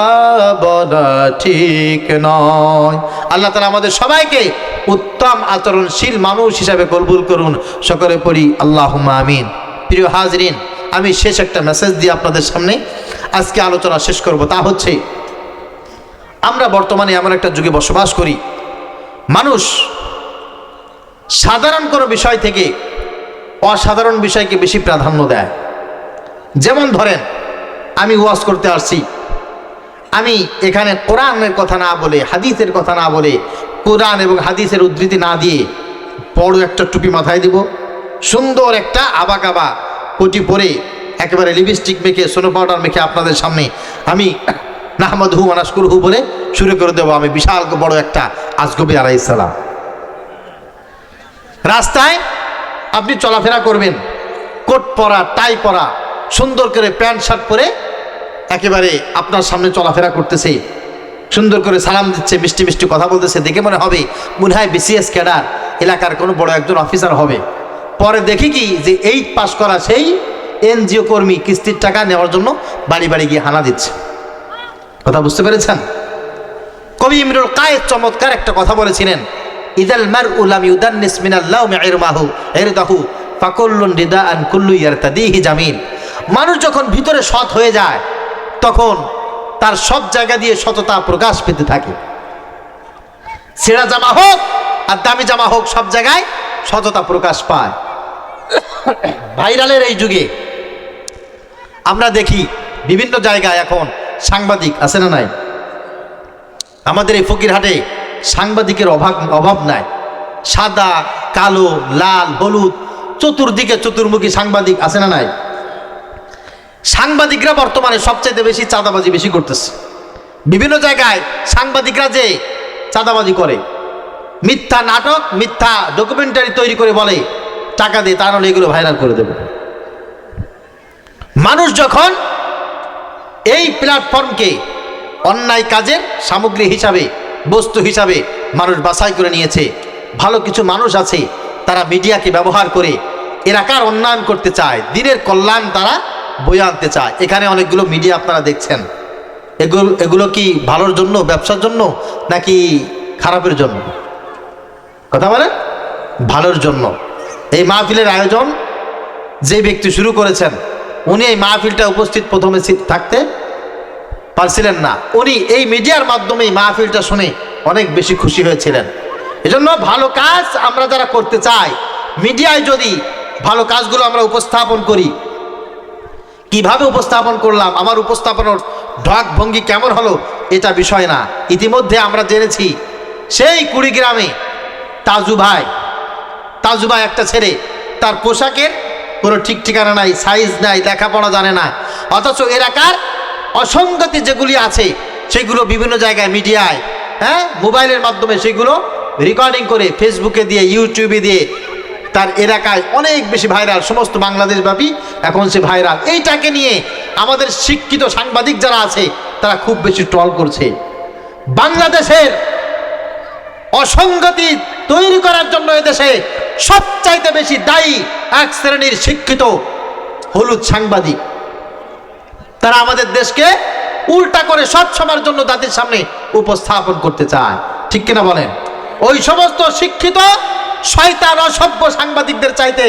বলা ঠিক নয়। আল্লাহ তাআলা আমাদের সবাইকে উত্তম আচরণশীল মানুষ হিসাবে কবুল করুন। সকলে পড়ি আল্লাহুম্মা আমিন। প্রিয় হাজরিন, আমি শেষ একটা মেসেজ দিয়ে আপনাদের সামনে আজকে আলোচনা শেষ করব। তা হচ্ছে, আমরা বর্তমানে এমন একটা যুগে বসবাস করি, মানুষ সাধারণ কোনো বিষয় থেকে অসাধারণ বিষয়কে বেশি প্রাধান্য দেয়। যেমন ধরেন, আমি ওয়াজ করতে আসছি, আমি এখানে কোরআনের কথা না বলে, হাদিসের কথা না বলে, কোরআন এবং হাদিসের উদ্ধৃতি না দিয়ে বড় একটা টুপি মাথায় দিব, সুন্দর একটা আবাকাবা কোটি পরে একেবারে লিপস্টিক মেখে সোনো পাউডার মেখে আপনাদের সামনে আমি নাহমাদুহু ওয়া নাশকুরুহু বলে শুরু করে দেবো আমি বিশাল বড় একটা আজগবি আলাইহিস সালাম। রাস্তায় আপনি চলাফেরা করবেন, কোট পরা, টাই পরা, সুন্দর করে প্যান্ট শার্ট পরে একেবারে আপনার সামনে চলাফেরা করতেছে, সুন্দর করে সালাম দিচ্ছে, মিষ্টি মিষ্টি কথা বলতেছে, দেখে মনে হয় বিসিএস ক্যাডার, এলাকার কোনো বড় একজন অফিসার হবে। পরে দেখি কি যে 8 পাস করা সেই এনজিও কর্মী কিস্তির টাকা নেওয়ার জন্য বাড়ি বাড়ি গিয়ে হানা দিচ্ছে। কথা বুঝতে পেরেছেন? কবি ইমরুল কায়েস চমৎকার একটা কথা বলেছিলেন, ইদাল মারউ লাম ইউদান্নিস মিনাল্লাহ মি'রমাহু ইরদাহু ফাকুল্লুন রিদাআন কুল্লু ইয়ারতাদিহি জামিল। মানুষ যখন ভিতরে সৎ হয়ে যায় তখন তার সব জায়গা দিয়ে সততা প্রকাশ পেতে থাকে। ছেঁড়া জামা হোক আর দামি জামা হোক, সব জায়গায় সততা প্রকাশ পায়। ভাইরালের এই যুগে আমরা দেখি বিভিন্ন জায়গায় এখন সাংবাদিক আছে না নাই? আমাদের এই ফকিরহাটে সাংবাদিকের অভাব নাই। সাদা, কালো, লাল, হলুদ, চতুর্দিকে চতুর্মুখী সাংবাদিক আছে না নাই? সাংবাদিকরা বর্তমানে সবচেয়ে বেশি চাঁদাবাজি বেশি করতেছে। বিভিন্ন জায়গায় সাংবাদিকরা যে চাঁদাবাজি করে, মিথ্যা নাটক, মিথ্যা ডকুমেন্টারি তৈরি করে বলে টাকা দিয়ে, তা নাহলে এগুলো ভাইরাল করে দেব। মানুষ যখন এই প্ল্যাটফর্মকে অন্যায় কাজের সামগ্রী হিসাবে, বস্তু হিসাবে মানুষ বাছাই করে নিয়েছে, ভালো কিছু মানুষ আছে তারা মিডিয়াকে ব্যবহার করে এলাকার উন্নয়ন করতে চায়, দিনের কল্যাণ তারা বয়ে আনতে চায়। এখানে অনেকগুলো মিডিয়া আপনারা দেখছেন, এগুলো কি ভালোর জন্য, ব্যবসার জন্য নাকি খারাপের জন্য? কথা বলেন, ভালোর জন্য। এই মাহফিলের আয়োজন যে ব্যক্তি শুরু করেছেন, উনি এই মাহফিলটা উপস্থিত প্রথমে থাকতে পারছিলেন না। উনি এই মিডিয়ার মাধ্যমে মাহফিলটা শুনে অনেক বেশি খুশি হয়েছিলেন। এজন্য ভালো কাজ আমরা যারা করতে চাই, মিডিয়ায় যদি ভালো কাজগুলো আমরা উপস্থাপন করি, কিভাবে উপস্থাপন করলাম, আমার উপস্থাপনের ঢাক ভঙ্গি কেমন হলো, এটা বিষয় না। ইতিমধ্যে আমরা জেনেছি সেই কুড়িগ্রামে তাজু ভাই একটা ছেলে, তার পোশাকের কোনো ঠিক ঠিকানা নাই, সাইজ নাই, লেখাপড়া জানে না, অথচ এলাকার অসঙ্গতি যেগুলি আছে সেগুলো বিভিন্ন জায়গায় মিডিয়ায়, মোবাইলের মাধ্যমে সেগুলো রেকর্ডিং করে ফেসবুকে দিয়ে, ইউটিউবে দিয়ে তার এলাকায় অনেক বেশি ভাইরাল, সমস্ত বাংলাদেশব্যাপী এখন সে ভাইরাল। এইটাকে নিয়ে আমাদের শিক্ষিত সাংবাদিক যারা আছে তারা খুব বেশি ট্রল করছে। বাংলাদেশের অসঙ্গতি তৈরি করার জন্য এদেশে সবচাইতে বেশি দায়ী এক শ্রেণীর শিক্ষিত হলুদ সাংবাদিক। তারা আমাদের দেশকে উল্টা করে সব সময়ের জন্য জাতির সামনে উপস্থাপন করতে চায়, ঠিক কিনা বলেন? ওই সমস্ত শিক্ষিত শয়তান অসভ্য সাংবাদিকদের চাইতে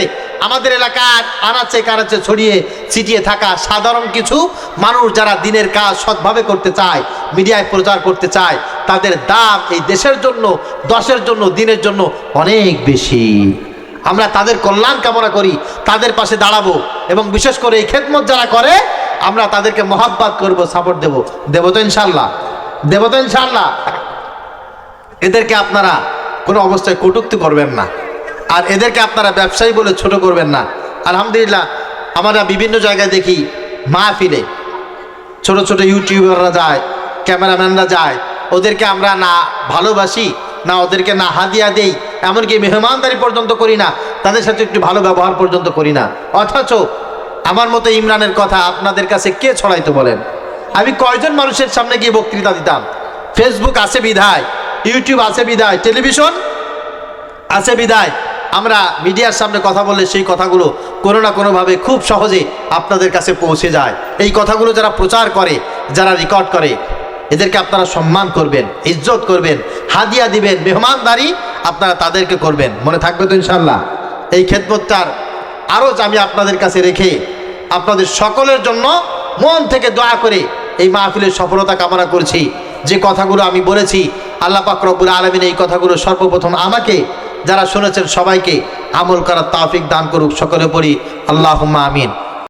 আমাদের এলাকার আনাচে কানাচে ছড়িয়ে ছিটিয়ে থাকা সাধারণ কিছু মানুষ যারা দিনের কাজ সৎভাবে করতে চায়, মিডিয়ায় প্রচার করতে চায়, তাদের দাম এই দেশের জন্য, দশের জন্য, দিনের জন্য অনেক বেশি। আমরা তাদের কল্যাণ কামনা করি, তাদের পাশে দাঁড়াবো, এবং বিশেষ করে এই খেদমত যারা করে আমরা তাদেরকে মহাব্বত করব, সাপোর্ট দেব তো ইনশাল্লাহ, এদেরকে আপনারা কোনো অবস্থায় কটূক্তি করবেন না, আর এদেরকে আপনারা ব্যবসায়ী বলে ছোট করবেন না। আলহামদুলিল্লাহ, আমরা বিভিন্ন জায়গায় দেখি মাহফিলে ছোট ছোট ইউটিউবাররা যায়, ক্যামেরাম্যানরা যায়, ওদেরকে আমরা না ভালোবাসি, না ওদেরকে না হাদিয়া দেই, এমনকি মেহমানদারি পর্যন্ত করি না, তাদের সাথে একটু ভালো ব্যবহার পর্যন্ত করি না। অথচ আমার মতো ইমরানের কথা আপনাদের কাছে কে ছড়াইতো বলেন? আমি কয়জন মানুষের সামনে গিয়ে বক্তৃতা দিতাম? ফেসবুক আছে বিধায়, ইউটিউব আছে বিধায়, টেলিভিশন আছে বিধায় আমরা মিডিয়ার সামনে কথা বললে সেই কথাগুলো কোনো না কোনোভাবে খুব সহজে আপনাদের কাছে পৌঁছে যায়। এই কথাগুলো যারা প্রচার করে, যারা রেকর্ড করে, এদেরকে আপনারা সম্মান করবেন, ইজ্জত করবেন, হাদিয়া দিবেন, মেহমানদারি আপনারা তাদেরকে করবেন। মনে থাকবে তো ইনশাল্লাহ? এই খেদমতটার আরজ আমি আপনাদের কাছে রেখে আপনাদের সকলের জন্য মন থেকে দোয়া করে এই মাহফিলের সফলতা কামনা করছি। যে কথাগুলো আমি বলেছি, আল্লাহ পাক রব্বুল আলামিন এই কথাগুলো সর্বপ্রথম আমাকে, যারা শুনেছেন সবাইকে আমল করার তৌফিক দান করুক। সকলে পড়ি আল্লাহুম্মা আমিন।